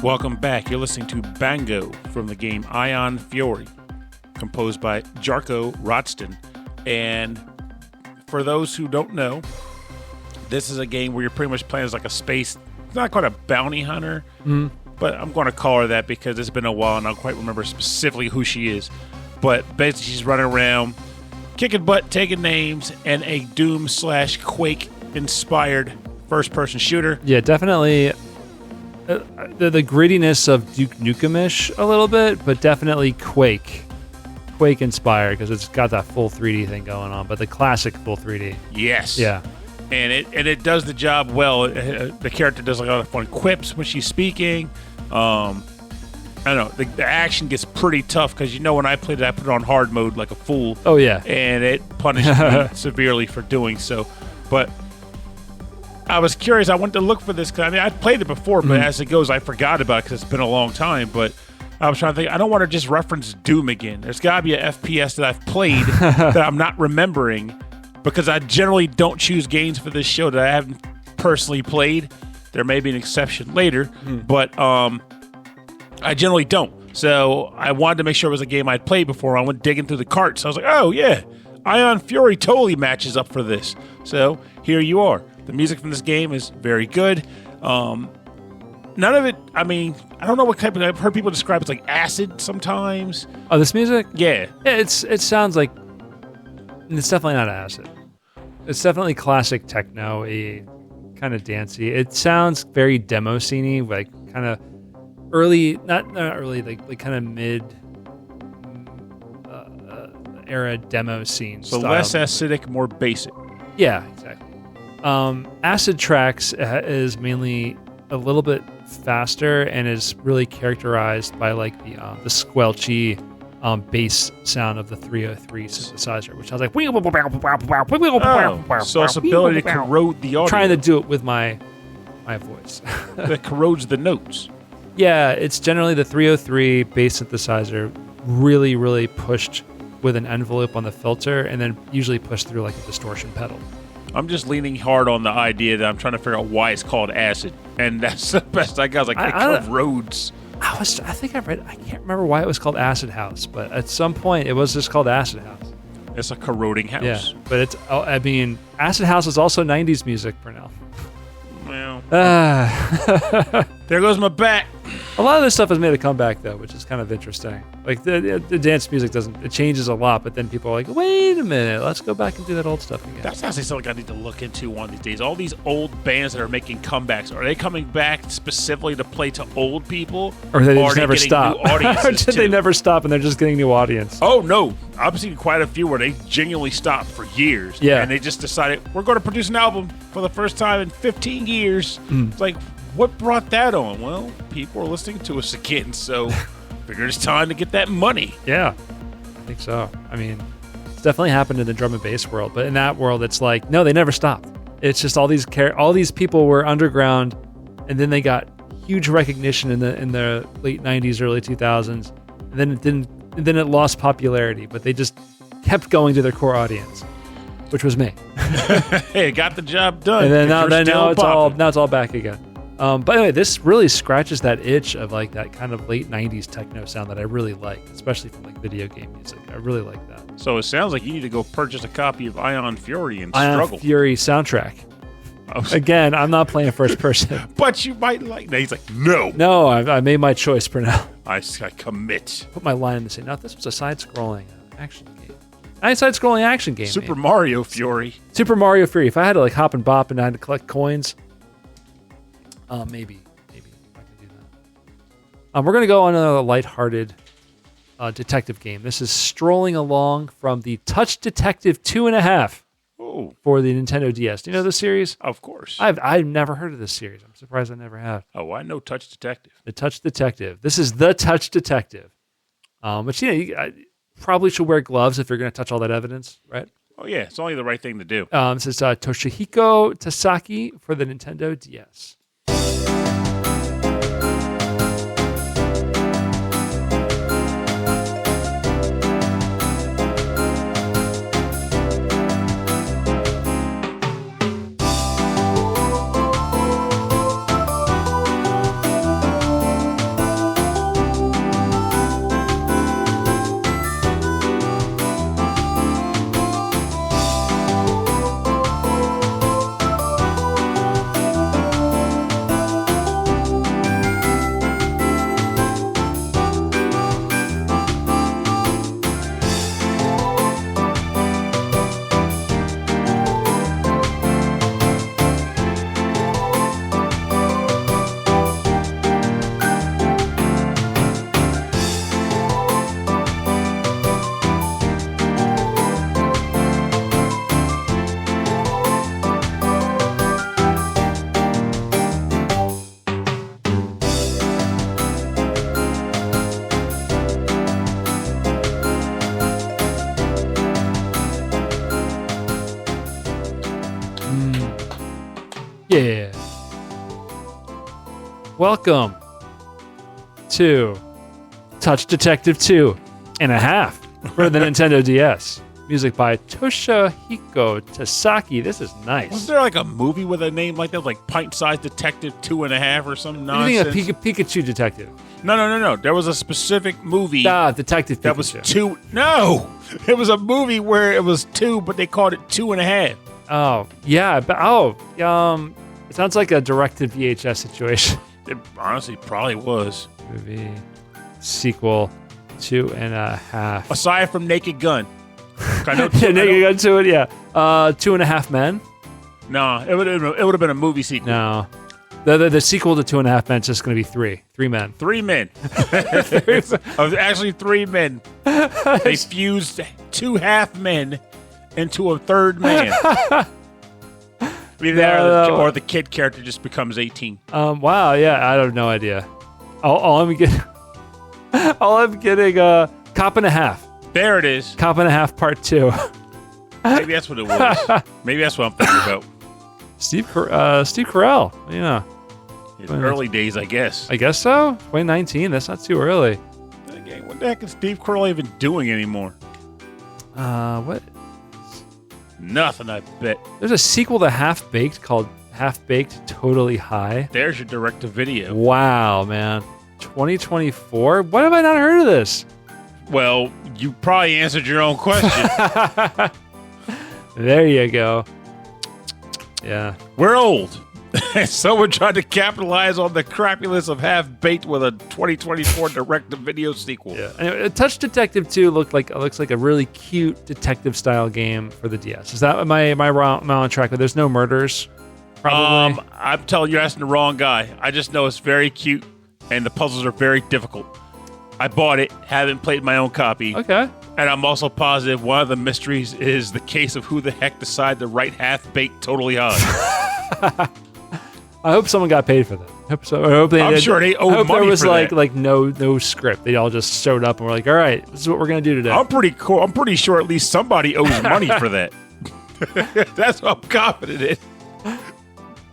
Welcome back. You're listening to Bango from the game Ion Fury, composed by Jarko Rotston. And for those who don't know, this is a game where you're pretty much playing as like a space, not quite a bounty hunter, but I'm going to call her that because it's been a while and I don't quite remember specifically who she is. But basically she's running around, kicking butt, taking names, and a Doom/Quake inspired first-person shooter. Yeah, definitely the grittiness of Duke Nukem-ish a little bit, but definitely Quake inspired because it's got that full 3D thing going on, but the classic full 3D. Yes. Yeah. And it does the job well. The character does like a lot of fun quips when she's speaking. I don't know. The action gets pretty tough because when I played it, I put it on hard mode like a fool. Oh yeah. And it punished me severely for doing so. But I was curious. I wanted to look for this because I'd played it before, but as it goes, I forgot about it because it's been a long time. But I was trying to think. I don't want to just reference Doom again. There's got to be an FPS that I've played that I'm not remembering because I generally don't choose games for this show that I haven't personally played. There may be an exception later, but I generally don't. So I wanted to make sure it was a game I'd played before. I went digging through the carts. I was like, oh, yeah, Ion Fury totally matches up for this. So here you are. The music from this game is very good. None of it, I don't know what type of, I've heard people describe it as like acid sometimes. Oh, this music? Yeah. It sounds like, it's definitely not acid. It's definitely classic techno-y, kind of dancey. It sounds very demo scene-y, like kind of early, not early, like kind of mid era demo scene. So style. less acidic, more basic. Yeah, exactly. Acid Tracks is mainly a little bit faster and is really characterized by like the squelchy bass sound of the 303 synthesizer, which I was like, so its ability to corrode the audio. Trying to do it with my voice. That corrodes the notes. Yeah, it's generally the 303 bass synthesizer, really, really pushed with an envelope on the filter, and then usually pushed through like a distortion pedal. I'm just leaning hard on the idea that I'm trying to figure out why it's called acid, and that's the best I got. Like it corrodes. I think I read. I can't remember why it was called Acid House, but at some point it was just called Acid House. It's a corroding house. Yeah, but it's. I mean, Acid House is also '90s music, Pernell. Well, there goes my bet. A lot of this stuff has made a comeback though, which is kind of interesting. Like the dance music it changes a lot, but then people are like, wait a minute, let's go back and do that old stuff again. That's actually something I need to look into one of these days. All these old bands that are making comebacks, are they coming back specifically to play to old people? Or they just never stop? Or did they never stop and they're just getting new audience? Oh, no. I've seen quite a few where they genuinely stopped for years. Yeah. And they just decided, we're going to produce an album for the first time in 15 years. It's like, what brought that on? Well, people are listening to us again, so figured it's time to get that money. Yeah, I think so. I mean, it's definitely happened in the drum and bass world, but in that world, it's like, no, they never stopped. It's just all these people were underground, and then they got huge recognition in the late 90s, early 2000s, and then it lost popularity, but they just kept going to their core audience, which was me. Hey, it got the job done. And then now it's all back again. But anyway, this really scratches that itch of like that kind of late 90s techno sound that I really like, especially from like video game music. I really like that. So it sounds like you need to go purchase a copy of Ion Fury and Ion struggle. Fury soundtrack. Again, I'm not playing first person. But you might like that. He's like, no. No, I made my choice for now. I commit. Put my line in the sand. Now, this was a side-scrolling action game. Side-scrolling action game. Super Mario Fury. Super Mario Fury. If I had to like hop and bop and I had to collect coins, maybe I could do that. We're gonna go on a lighthearted detective game. This is strolling along from the Touch Detective 2.5 for the Nintendo DS. Do you know this series? Of course. I've never heard of this series. I'm surprised I never have. Oh, I know Touch Detective. The Touch Detective. This is the Touch Detective. But you probably should wear gloves if you're going to touch all that evidence, right? Oh yeah, it's only the right thing to do. This is Toshihiko Tasaki for the Nintendo DS. Yeah. Welcome to Touch Detective 2.5 for the Nintendo DS. Music by Toshihiko Tasaki. This is nice. Was there like a movie with a name like that, like Pint-Sized Detective 2.5 or some nonsense? You think a Pikachu Detective? No. There was a specific movie. Detective Pikachu. That was 2. No! It was a movie where it was 2, but they called it 2.5. Oh, yeah. It sounds like a directed VHS situation. It honestly probably was. Movie sequel 2.5. Aside from Naked Gun. Naked Gun to it, yeah. 2.5 Men? No, it would have been a movie sequel. No. The sequel to 2.5 Men is just going to be 3. 3 men. 3 men. Actually, 3 men. They fused 2 half men into a third man. Or the kid character just becomes 18. Wow, yeah, I have no idea. All I'm getting, Cop and a Half. There it is. Cop and a Half Part 2. Maybe that's what it was. Maybe that's what I'm thinking about. Steve Carell. Yeah. In early days, I guess. I guess so. 2019. That's not too early. Okay, what the heck is Steve Carell even doing anymore? What? Nothing, I bet. There's a sequel to Half Baked called Half Baked Totally High. There's your direct-to-video. Wow, man. 2024? What have I not heard of this? Well, you probably answered your own question. There you go. Yeah. We're old. Someone tried to capitalize on the crappiness of Half Baked with a 2024 direct-to-video sequel. Yeah. Anyway, Touch Detective 2 looks like a really cute detective-style game for the DS. Is that am I on track? But there's no murders. Probably. I'm telling you, you're asking the wrong guy. I just know it's very cute, and the puzzles are very difficult. I bought it, haven't played my own copy. Okay. And I'm also positive one of the mysteries is the case of who the heck decided to write Half Baked Totally Hard. I hope someone got paid for that. I'm sure they owed money for that. I hope there was like no script. They all just showed up and were like, "All right, this is what we're gonna do today." I'm pretty cool. I'm pretty sure at least somebody owes money for that. That's what I'm confident in.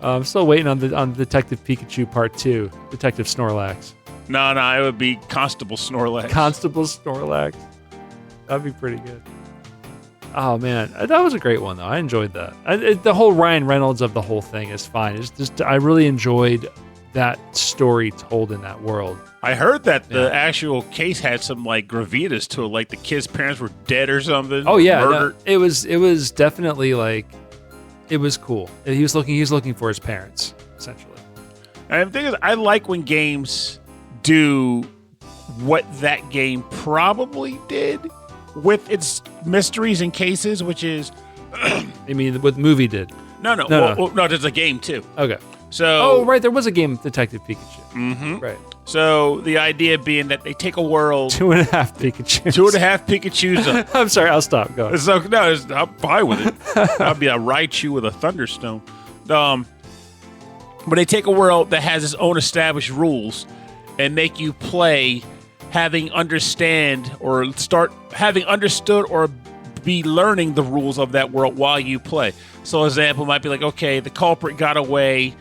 I'm still waiting on Detective Pikachu Part 2, Detective Snorlax. No, it would be Constable Snorlax. Constable Snorlax. That'd be pretty good. Oh, man. That was a great one, though. I enjoyed that. The whole Ryan Reynolds of the whole thing is fine. It's just I really enjoyed that story told in that world. I heard that the actual case had some, like, gravitas to it. Like, the kid's parents were dead or something. Oh, yeah. Murdered. No, it was definitely, like, it was cool. He was looking for his parents, essentially. And the thing is, I like when games do what that game probably did with its mysteries and cases, which is... I mean, what the movie did. No, there's a game, too. Okay. So... Oh, right, there was a game, Detective Pikachu. Mm-hmm. Right. So, the idea being that they take a world... 2.5 Pikachus. 2.5 Pikachus. I'm sorry, I'll stop. Go ahead. So, no, I'm fine with it. That'll be a Raichu with a Thunderstone. But they take a world that has its own established rules and make you play having understood or be learning the rules of that world while you play. So, example might be like, okay, the culprit got away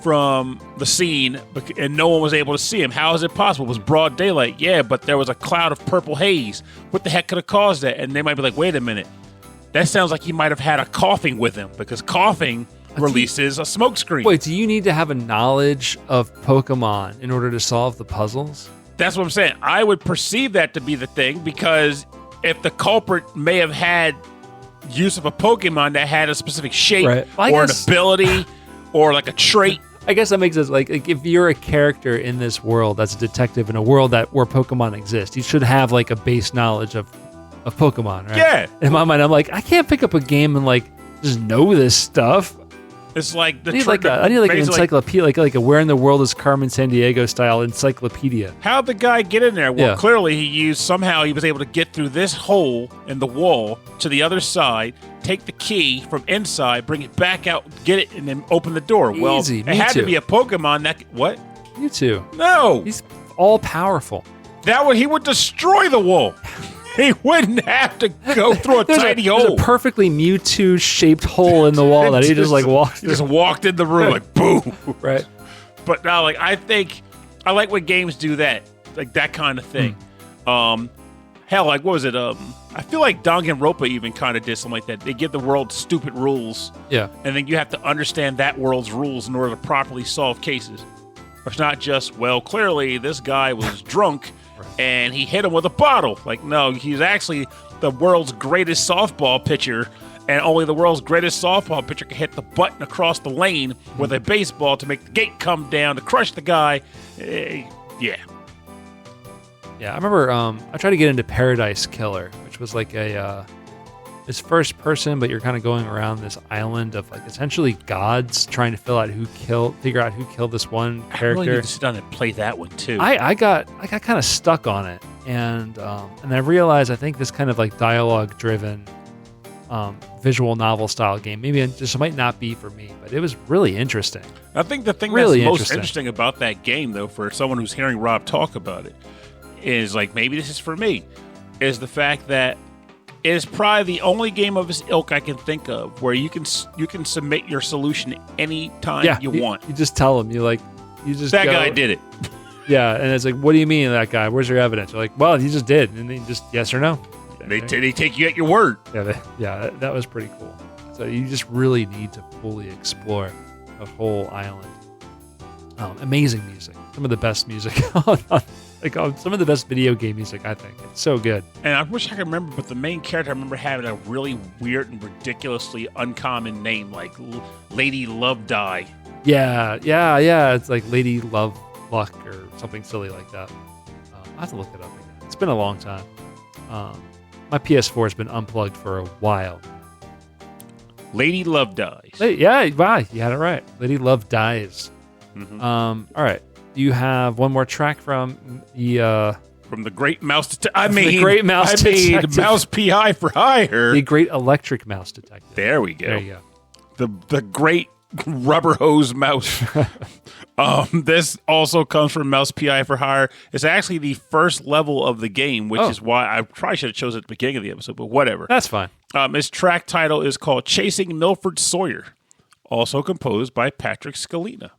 from the scene and no one was able to see him. How is it possible? It was broad daylight. Yeah, but there was a cloud of purple haze. What the heck could have caused that? And they might be like, wait a minute. That sounds like he might have had a coughing with him because coughing releases a smoke screen. Wait, do you need to have a knowledge of Pokemon in order to solve the puzzles? That's what I'm saying. I would perceive that to be the thing because if the culprit may have had use of a Pokemon that had a specific shape or an ability or like a trait. I guess that makes sense. Like if you're a character in this world that's a detective in a world where Pokemon exist, you should have like a base knowledge of Pokemon, right? Yeah. In my mind, I'm like, I can't pick up a game and like just know this stuff. It's like I need an encyclopedia, like a Where in the World is Carmen Sandiego style encyclopedia. How'd the guy get in there? Well, clearly he was able to get through this hole in the wall to the other side, take the key from inside, bring it back out, get it, and then open the door. Well, it had to be a Pokemon that what? Mewtwo. No. He's all powerful. He would destroy the wall. He wouldn't have to go through a tiny hole. There's a perfectly Mewtwo-shaped hole in the wall that he just like walked through. Just walked in the room like, boom. Right. But now, like, I like when games do that. Like, that kind of thing. Hell, like, what was it? I feel like Danganronpa even kind of did something like that. They give the world stupid rules. Yeah. And then you have to understand that world's rules in order to properly solve cases. It's not just, well, clearly this guy was drunk and he hit him with a bottle. Like, no, he's actually the world's greatest softball pitcher, and only the world's greatest softball pitcher can hit the button across the lane with a baseball to make the gate come down to crush the guy. Yeah. Yeah, I remember I tried to get into Paradise Killer, which was like it's first person, but you're kind of going around this island of like essentially gods trying to figure out who killed this one character. I really need to sit down and play that one too. I got kind of stuck on it, and I realized I think this kind of like dialogue driven visual novel style game. Maybe it just might not be for me, but it was really interesting. I think the thing Really that's most interesting. interesting about that game, though, for someone who's hearing Rob talk about it, is like, maybe this is for me, is the fact that it is probably the only game of its ilk I can think of where you can submit your solution anytime you want. You just tell them. You just That go, guy did it. Yeah, and it's like, what do you mean that guy? Where's your evidence? You're like, well, he just did, and then just yes or no. They take you at your word. Yeah, that was pretty cool. So you just really need to fully explore the whole island. Amazing music. Some of the best music some of the best video game music, I think. It's so good. And I wish I could remember, but the main character, I remember having a really weird and ridiculously uncommon name, like Lady Love Die. Yeah. It's like Lady Love Luck or something silly like that. I have to look it up again. It's been a long time. My PS4 has been unplugged for a while. Lady Love Dies. Yeah, wow, you had it right. Lady Love Dies. Mm-hmm. All right. You have one more track from the Great Mouse Great Mouse Detective. Mouse PI for Hire. The Great Electric Mouse Detective. There we go. There you go. The Great Rubber Hose Mouse. This also comes from Mouse PI for Hire. It's actually the first level of the game, which is why I probably should have chosen it at the beginning of the episode, but whatever. That's fine. Its track title is called Chasing Milford Sawyer, also composed by Patrick Scalina.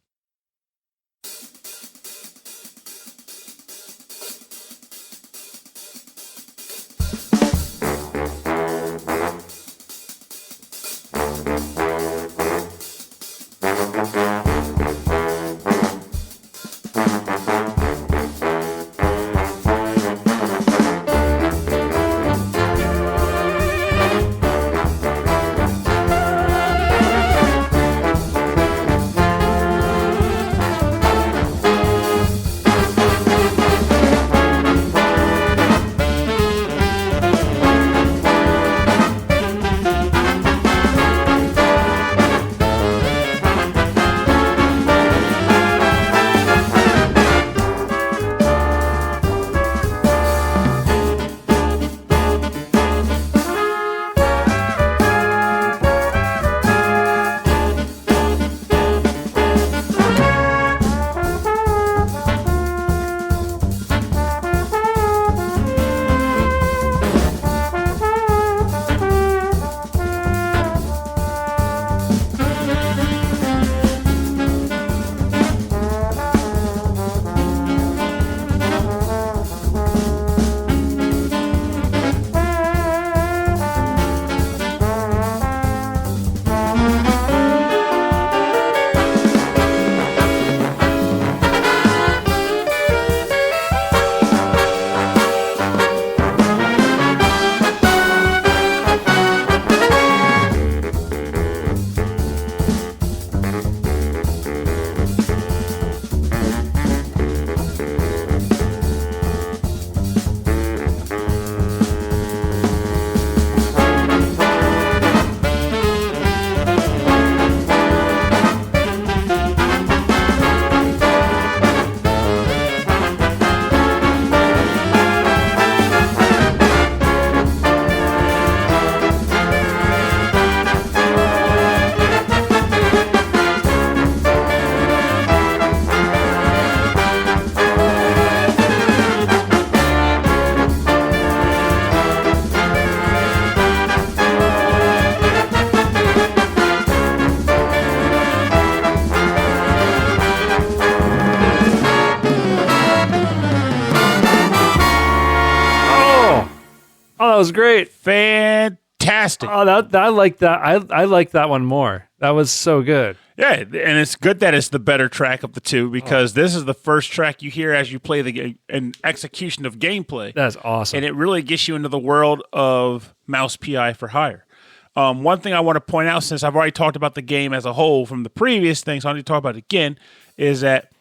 That was great. Fantastic. Oh, I like that. I like that one more. That was so good. Yeah, and it's good that it's the better track of the two because this is the first track you hear as you play an execution of gameplay. That's awesome. And it really gets you into the world of Mouse PI for Hire. One thing I want to point out, since I've already talked about the game as a whole from the previous things, I want to talk about it again, is that,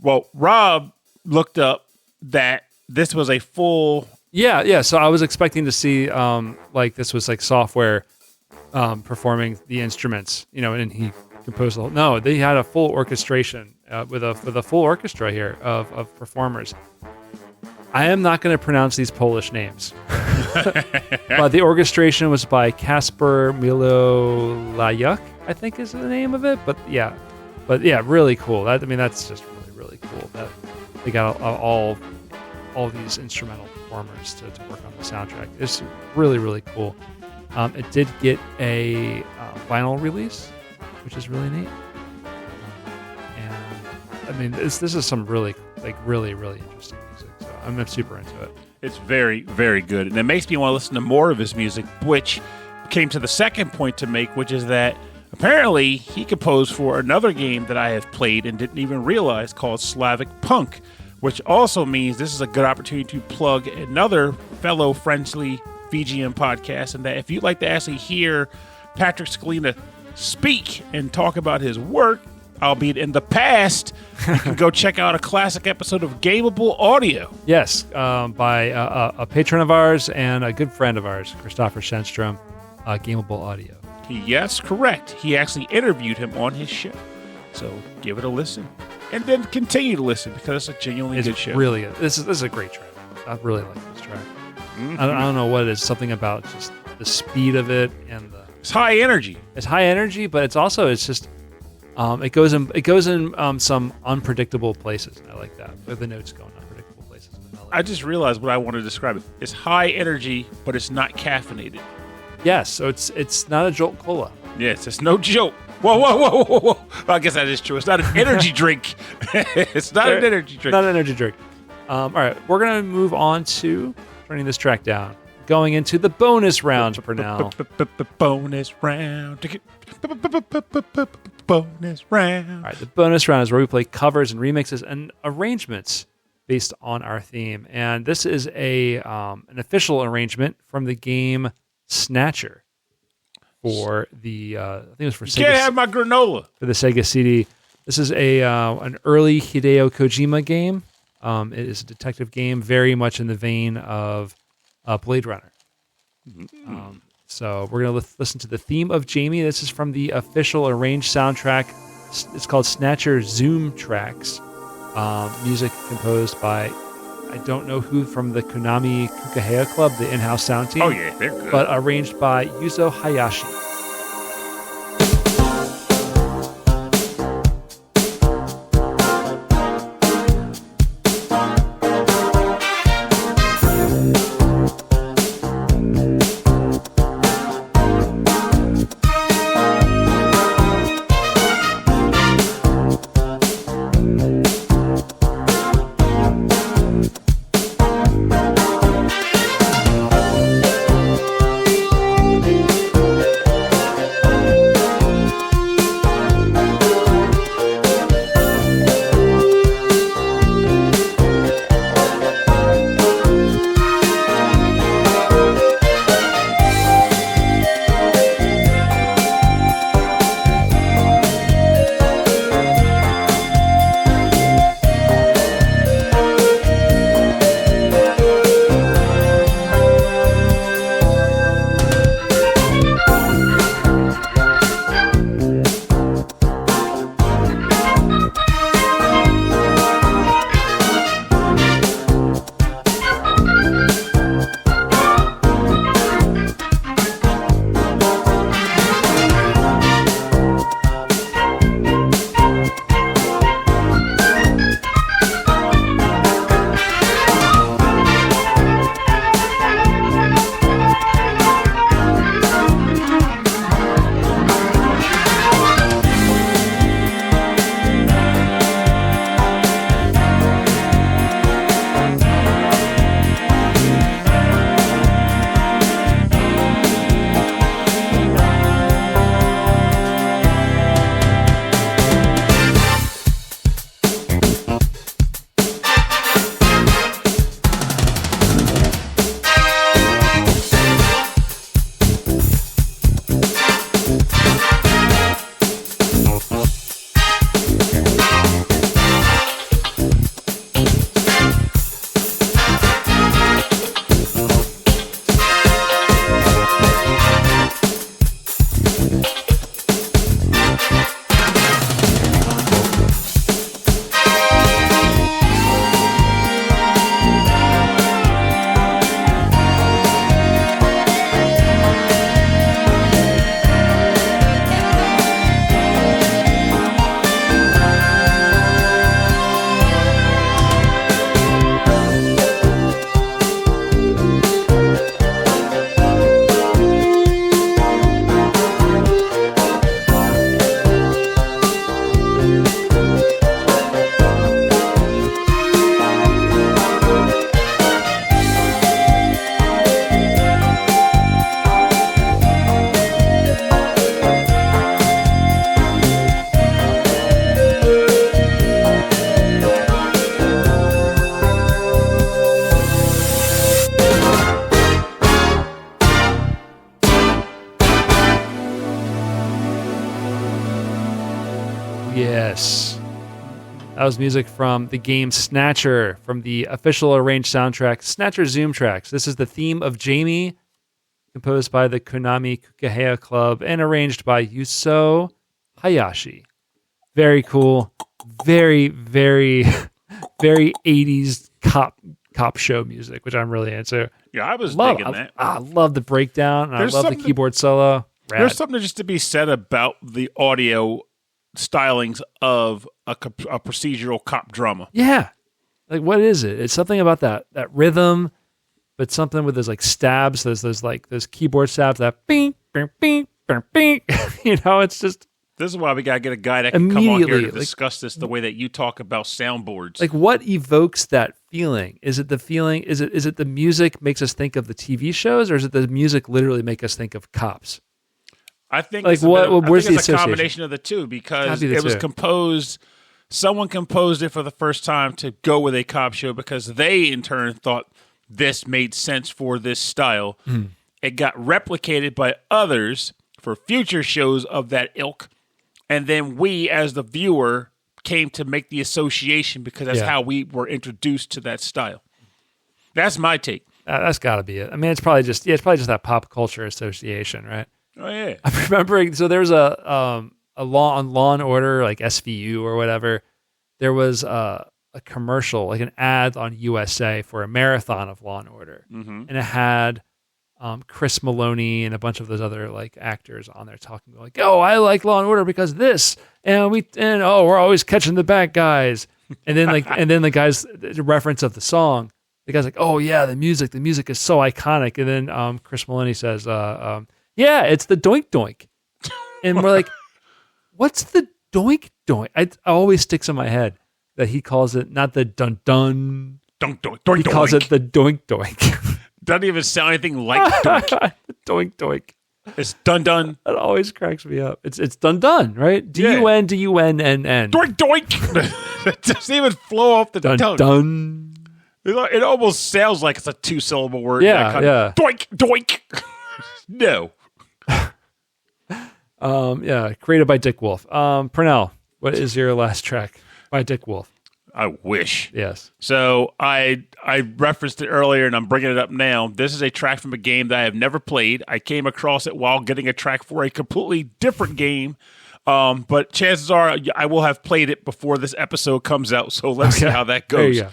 Rob looked up that this was a full... Yeah. So I was expecting to see this was like software performing the instruments, and he composed the whole. No, they had a full orchestration with a full orchestra here of performers. I am not going to pronounce these Polish names. But the orchestration was by Kasper Milolayuk, I think is the name of it. But yeah, really cool. That's just really cool that they got all these instrumental performers to work on the soundtrack. It's really cool. It did get a vinyl release, which is really neat. And this is some really interesting music. So I'm super into it. It's very, very good. And it makes me want to listen to more of his music, which came to the second point to make, which is that apparently he composed for another game that I have played and didn't even realize called Slavic Punk, which also means this is a good opportunity to plug another fellow friendly VGM podcast, and that if you'd like to actually hear Patrick Scalina speak and talk about his work, albeit in the past, you can go check out a classic episode of Gameable Audio. Yes, by a patron of ours and a good friend of ours, Christopher Shenstrom, Gameable Audio. Yes, correct. He actually interviewed him on his show. So give it a listen. And then continue to listen because it's a genuinely good show. Really good. This is a great track. I really like this track. Mm-hmm. I don't know what it is. Something about just the speed of it and it's high energy. It's high energy, but it goes in some unpredictable places. I like that. Where the notes go in unpredictable places. I just realized what I want to describe it. It's high energy, but it's not caffeinated. Yes, so it's not a Jolt Cola. Yes, it's no joke. Whoa. Well, I guess that is true. It's not an energy drink. It's not an energy drink. Not an energy drink. All right, we're going to move on to turning this track down. Going into the bonus round for now. Bonus round. Bonus round. All right, the bonus round is where we play covers and remixes and arrangements based on our theme. And this is an official arrangement from the game Snatcher for the I think it was for Sega. Can't have my granola for the Sega CD. This is an early Hideo Kojima game. It is a detective game, very much in the vein of Blade Runner. So we're going to listen to the theme of Jamie. This is from the official arranged soundtrack. It's called Snatcher Zoom Tracks. Music composed by, I don't know who, from the Konami Kukahea Club, the in-house sound team. Oh yeah, they're good. But arranged by Yuzo Hayashi. Yes. That was music from the game Snatcher, from the official arranged soundtrack, Snatcher Zoom Tracks. This is the theme of Jamie, composed by the Konami Kukahea Club and arranged by Yuso Hayashi. Very cool. Very, very, very 80s cop show music, which I'm really into. Yeah, I was digging that. I love the breakdown, and I love the keyboard solo. Rad. There's something just to be said about the audio stylings of a procedural cop drama. Yeah. Like, what is it? It's something about that rhythm, but something with those like stabs, those keyboard stabs, that bing, bing, bing, bing, bing. It's just. This is why we got to get a guy that can come on here to discuss this the way that you talk about soundboards. Like, what evokes that feeling? Is it the feeling? Is it the music makes us think of the TV shows, or is it the music literally make us think of cops? I think like where's it's a combination of the two, because it was composed. Someone composed it for the first time to go with a cop show because they in turn thought this made sense for this style. It got replicated by others for future shows of that ilk, and then we as the viewer came to make the association because that's how we were introduced to that style. That's my take. That's got to be it. I mean, it's probably just that pop culture association, right? Oh yeah, I'm remembering. So there's a Law and Order, like SVU or whatever. There was a commercial, like an ad on USA for a marathon of Law and Order, and it had Chris Maloney and a bunch of those other like actors on there talking like, "Oh, I like Law and Order because this, and we're always catching the bad guys." And then the guys, the reference of the song, the guy's like, "Oh yeah, the music is so iconic." And then Chris Maloney says, "Yeah, it's the doink doink," and we're like, "What's the doink doink?" It always sticks in my head that he calls it not the dun dun doink doink doink. He calls it the doink doink. Doesn't even sound anything like doink. Doink doink. It's dun dun. It always cracks me up. It's dun dun, right? DUN DUNNN. Doink doink. It doesn't even flow off the tongue. Dun. It almost sounds like it's a 2-syllable word. Yeah. Doink doink. No. Created by Dick Wolf. Pernell, what is your last track by Dick Wolf? I wish. Yes. So I referenced it earlier, and I'm bringing it up now. This is a track from a game that I have never played. I came across it while getting a track for a completely different game, but chances are I will have played it before this episode comes out, so let's see how that goes. You're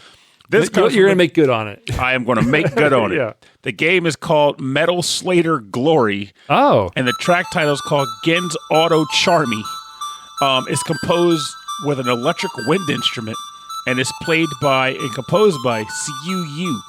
going to make good on it. I am going to make good on it. Yeah. The game is called Metal Slater Glory. Oh. And the track title is called Gens Auto Charmy. It's composed with an electric wind instrument, and it's played by and composed by CUU.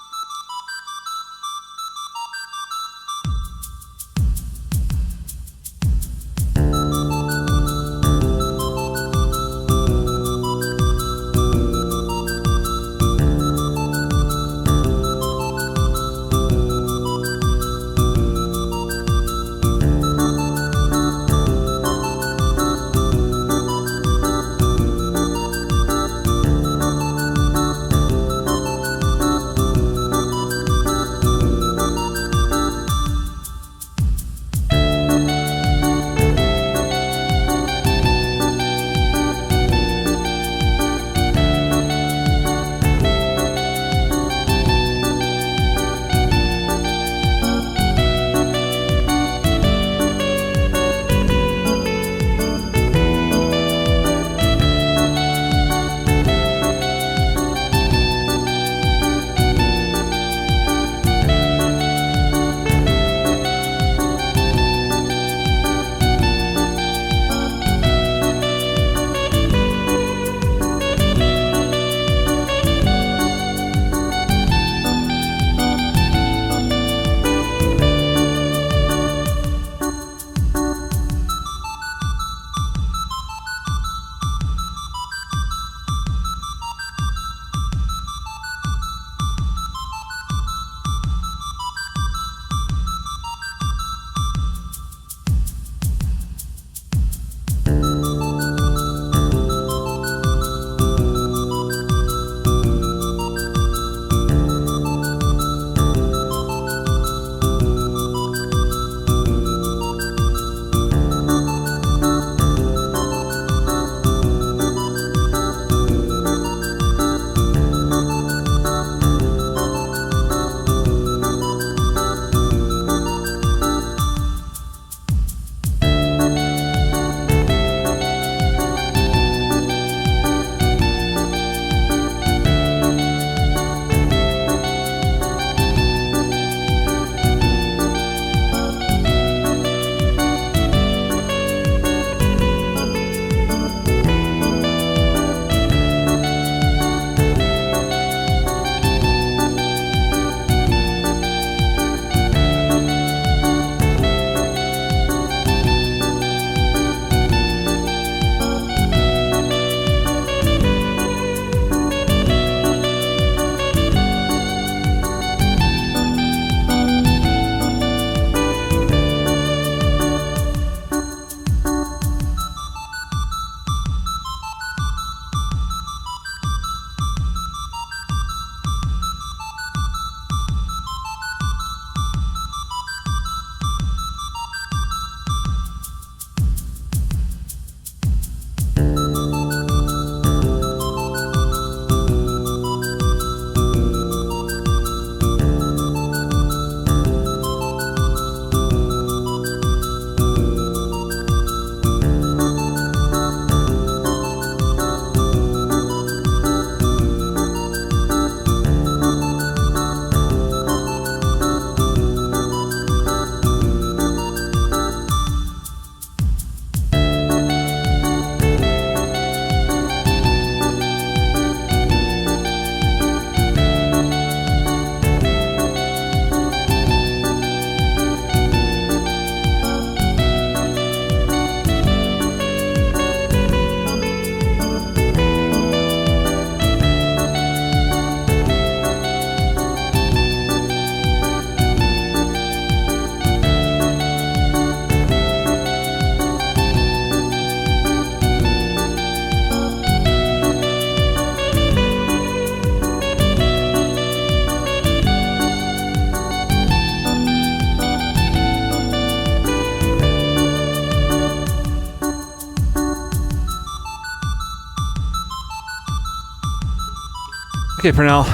Okay, Pernell.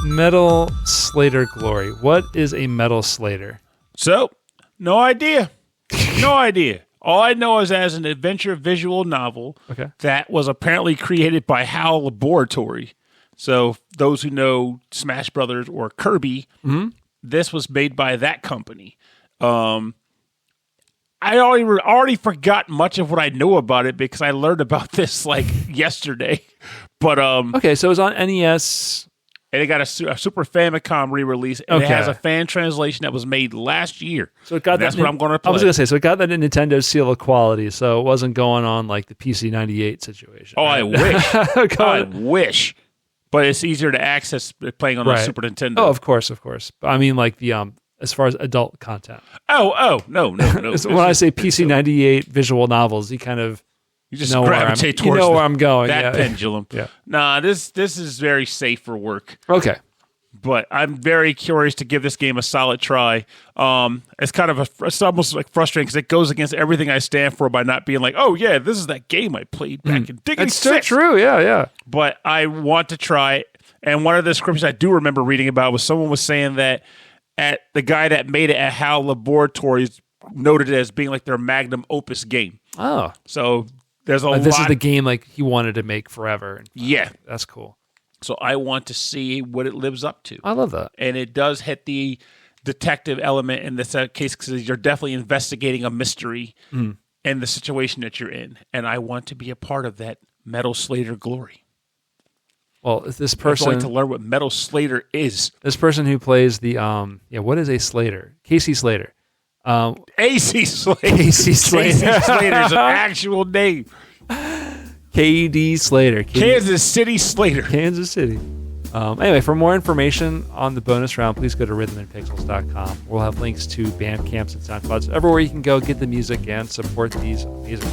Metal Slater Glory. What is a Metal Slater? So, no idea. No idea. All I know is as an adventure visual novel that was apparently created by HAL Laboratory. So, those who know Smash Brothers or Kirby, this was made by that company. I already forgot much of what I know about it because I learned about this like yesterday. But okay, so it was on NES. And it got a Super Famicom re-release, and it has a fan translation that was made last year. So it got that's what I'm going to play. I was going to say, so it got that Nintendo seal of quality, so it wasn't going on like the PC 98 situation. Oh, right? I wish. I wish. But it's easier to access playing on the Super Nintendo. Oh, of course. But I mean, like the as far as adult content. Oh, no. When I say PC 98 visual novels, you kind of you just gravitate towards where I'm going. That pendulum. Yeah. Nah, this is very safe for work. Okay. But I'm very curious to give this game a solid try. It's kind of it's almost like frustrating because it goes against everything I stand for by not being like, oh yeah, this is that game I played back in Diggity It's still 6. true, yeah. But I want to try it. And one of the descriptions I do remember reading about was someone was saying that the guy that made it at HAL Laboratories noted it as being like their magnum opus game. Oh. So there's a lot. This is the game like he wanted to make forever. Yeah. That's cool. So I want to see what it lives up to. I love that. And it does hit the detective element in this case because you're definitely investigating a mystery in the situation that you're in. And I want to be a part of that Metal Slater glory. Well, this person... I'm going to learn what Metal Slater is. This person who plays the... what is a Slater? Casey Slater. AC Slater. Casey Slater. Casey Slater is an actual name. KD Slater. Kansas City Slater. Kansas City. Anyway, for more information on the bonus round, please go to rhythmandpixels.com. We'll have links to Bandcamps and SoundClouds. Everywhere you can go, get the music and support these amazing.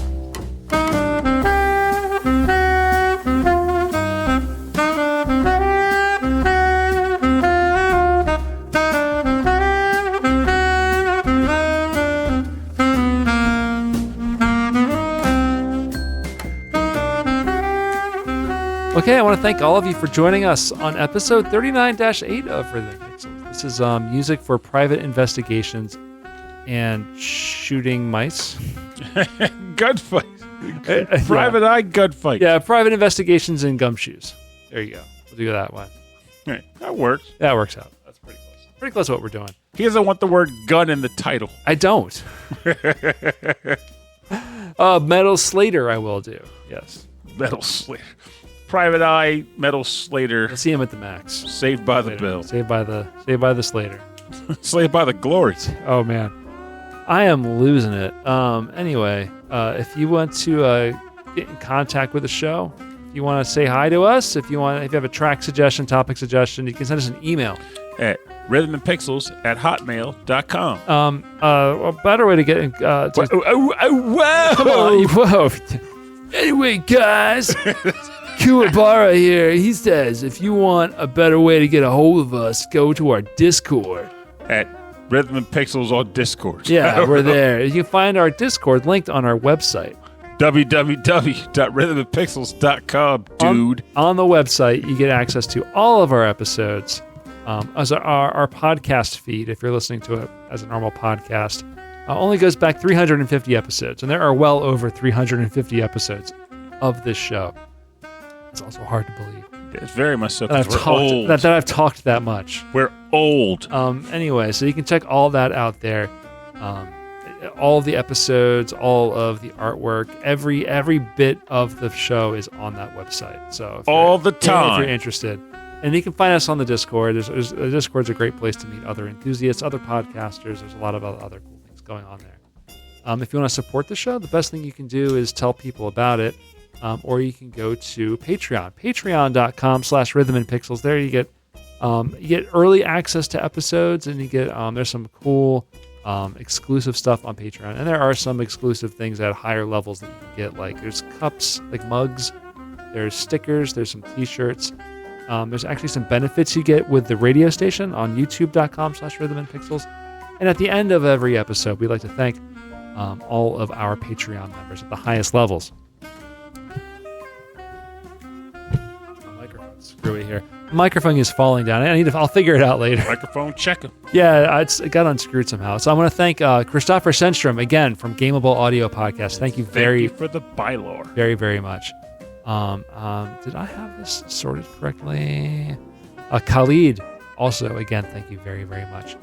Okay, I want to thank all of you for joining us on episode 39-8 of Rhythm and Pixels. This is music for private investigations and shooting mice. Gunfight. Private eye gunfight. Yeah, private investigations and gumshoes. There you go. We'll do that one. Right, that works. That works out. That's pretty close. Pretty close to what we're doing. He doesn't want the word gun in the title. I don't. Metal Slater I will do. Yes. Metal Slater. Private Eye, Metal Slater. I'll see him at the max. Saved by the Bell. Saved by the Slater. Saved by the Glory. Oh man, I am losing it. Anyway, if you want to get in contact with the show, if you want to say hi to us, if you have a track suggestion, topic suggestion, you can send us an email at rhythmandpixels@hotmail.com. A better way to get in. Whoa! Come on, whoa. Anyway, guys. Kuwabara here. He says, if you want a better way to get a hold of us, go to our Discord. At Rhythm and Pixels on Discord. Yeah, we're there. You can find our Discord linked on our website. www.rhythmandpixels.com, dude. On the website, you get access to all of our episodes. As our podcast feed, if you're listening to it as a normal podcast, only goes back 350 episodes. And there are well over 350 episodes of this show. It's also hard to believe. It's very much so. That I've talked that much. We're old. Anyway, so you can check all that out there. All of the episodes, all of the artwork, every bit of the show is on that website. So all the time, if you're interested, and you can find us on the Discord. The Discord's a great place to meet other enthusiasts, other podcasters. There's a lot of other cool things going on there. If you want to support the show, the best thing you can do is tell people about it. Or you can go to Patreon, patreon.com/rhythmandpixels. There you get early access to episodes, and you get there's some cool exclusive stuff on Patreon, and there are some exclusive things at higher levels that you can get. Like there's cups, like mugs, there's stickers, there's some T-shirts. There's actually some benefits you get with the radio station on YouTube.com/rhythmandpixels. And at the end of every episode, we like to thank all of our Patreon members at the highest levels. screwy here. The microphone is falling down. I'll figure it out later. Microphone checker. Yeah, it got unscrewed somehow. So I want to thank Christopher Senstrom again from Gameable Audio Podcast. Thank you Thank you for the bylaw. very, very much. Did I have this sorted correctly? Khalid, also, again, thank you very, very much.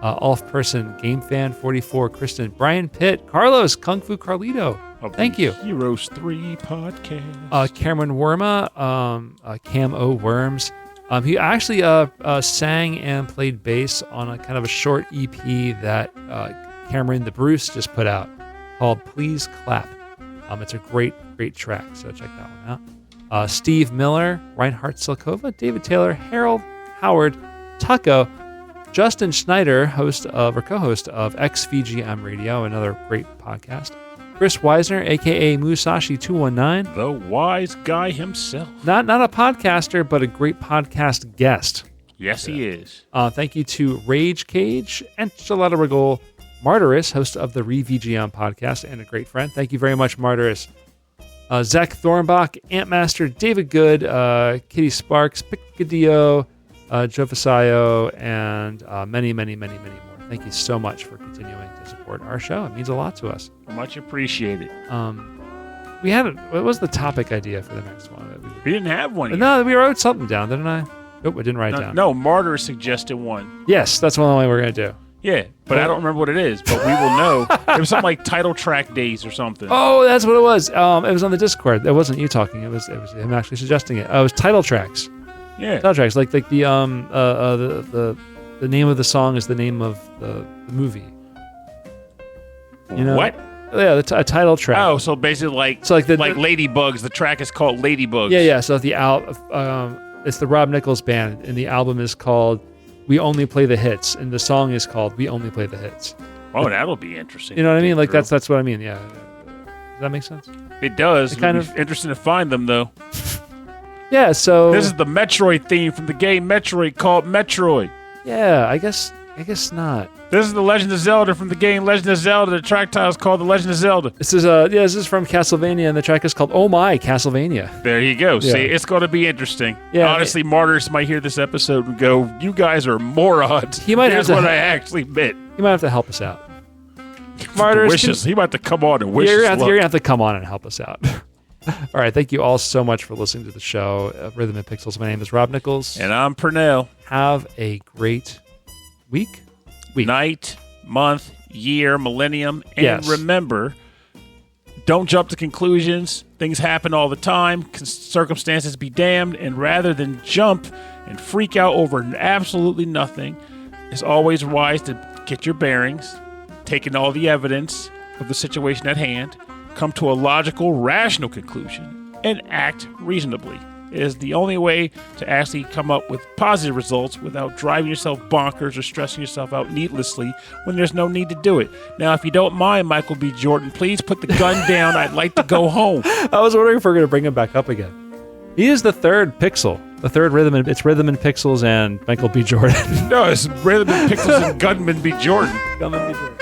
Off Person, Game Fan 44, Kristen, Brian Pitt, Carlos, Kung Fu Carlito. Thank you. Heroes 3 podcast. Cameron Worma, Cam O Worms. He actually sang and played bass on a kind of a short EP that Cameron the Bruce just put out called Please Clap. It's a great track, so check that one out. Steve Miller, Reinhard Silkova, David Taylor, Harold Howard, Tucko, Justin Schneider, host of or co-host of XVGM Radio, another great podcast. Chris Weisner, aka Musashi219, the wise guy himself. Not a podcaster, but a great podcast guest. Yes, he is. Thank you to Rage Cage, Enchilada Regol, Martyrus, host of the VGM podcast, and a great friend. Thank you very much, Martyrus. Zach Thornbach, Antmaster, David Good, Kitty Sparks, Picadillo, Joe Fasayo, and many, many, many, many more. Thank you so much for continuing to support our show. It means a lot to us. Much appreciated. We had what was the topic idea for the next one? We didn't have one yet. No, we wrote something down, didn't I? Nope, I didn't write it down. No, Martyr suggested one. Yes, that's one we're going to do. Yeah, but I don't remember what it is, but we will know. It was something like title track days or something. Oh, that's what it was. It was on the Discord. It wasn't you talking. It was him actually suggesting it. It was title tracks. Yeah. Title tracks, like the name of the song is the name of the movie. You know? What? Yeah, a title track. Oh, so basically like Ladybugs. The track is called Ladybugs. Yeah. So it's the Rob Nichols band, and the album is called We Only Play the Hits, and the song is called We Only Play the Hits. Oh, that'll be interesting. You know what I mean? Like that's what I mean. Yeah. Does that make sense? It does. It's kind of interesting to find them though. Yeah. So this is the Metroid theme from the game Metroid called Metroid. Yeah, I guess not. This is the Legend of Zelda from the game Legend of Zelda. The track title is called The Legend of Zelda. This is from Castlevania, and the track is called Oh My Castlevania. There you go. Yeah. See, it's going to be interesting. Yeah, honestly, Martyrs might hear this episode and go, "You guys are morons." He might Here's what I actually meant. He might have to help us out. Martyrs, he might have to come on and wish. You're gonna have to come on and help us out. All right, thank you all so much for listening to the show, Rhythm and Pixels. My name is Rob Nichols, and I'm Pernell. Have a great week, night, month, year, millennium, and remember, don't jump to conclusions. Things happen all the time. Circumstances be damned, and rather than jump and freak out over absolutely nothing, it's always wise to get your bearings, take in all the evidence of the situation at hand, come to a logical, rational conclusion, and act reasonably. It is the only way to actually come up with positive results without driving yourself bonkers or stressing yourself out needlessly when there's no need to do it. Now, if you don't mind, Michael B. Jordan, please put the gun down. I'd like to go home. I was wondering if we're going to bring him back up again. He is the third Pixel. The third Rhythm and Pixels and Michael B. Jordan. No, it's Rhythm and Pixels and Gunman B. Jordan. Gunman B. Jordan.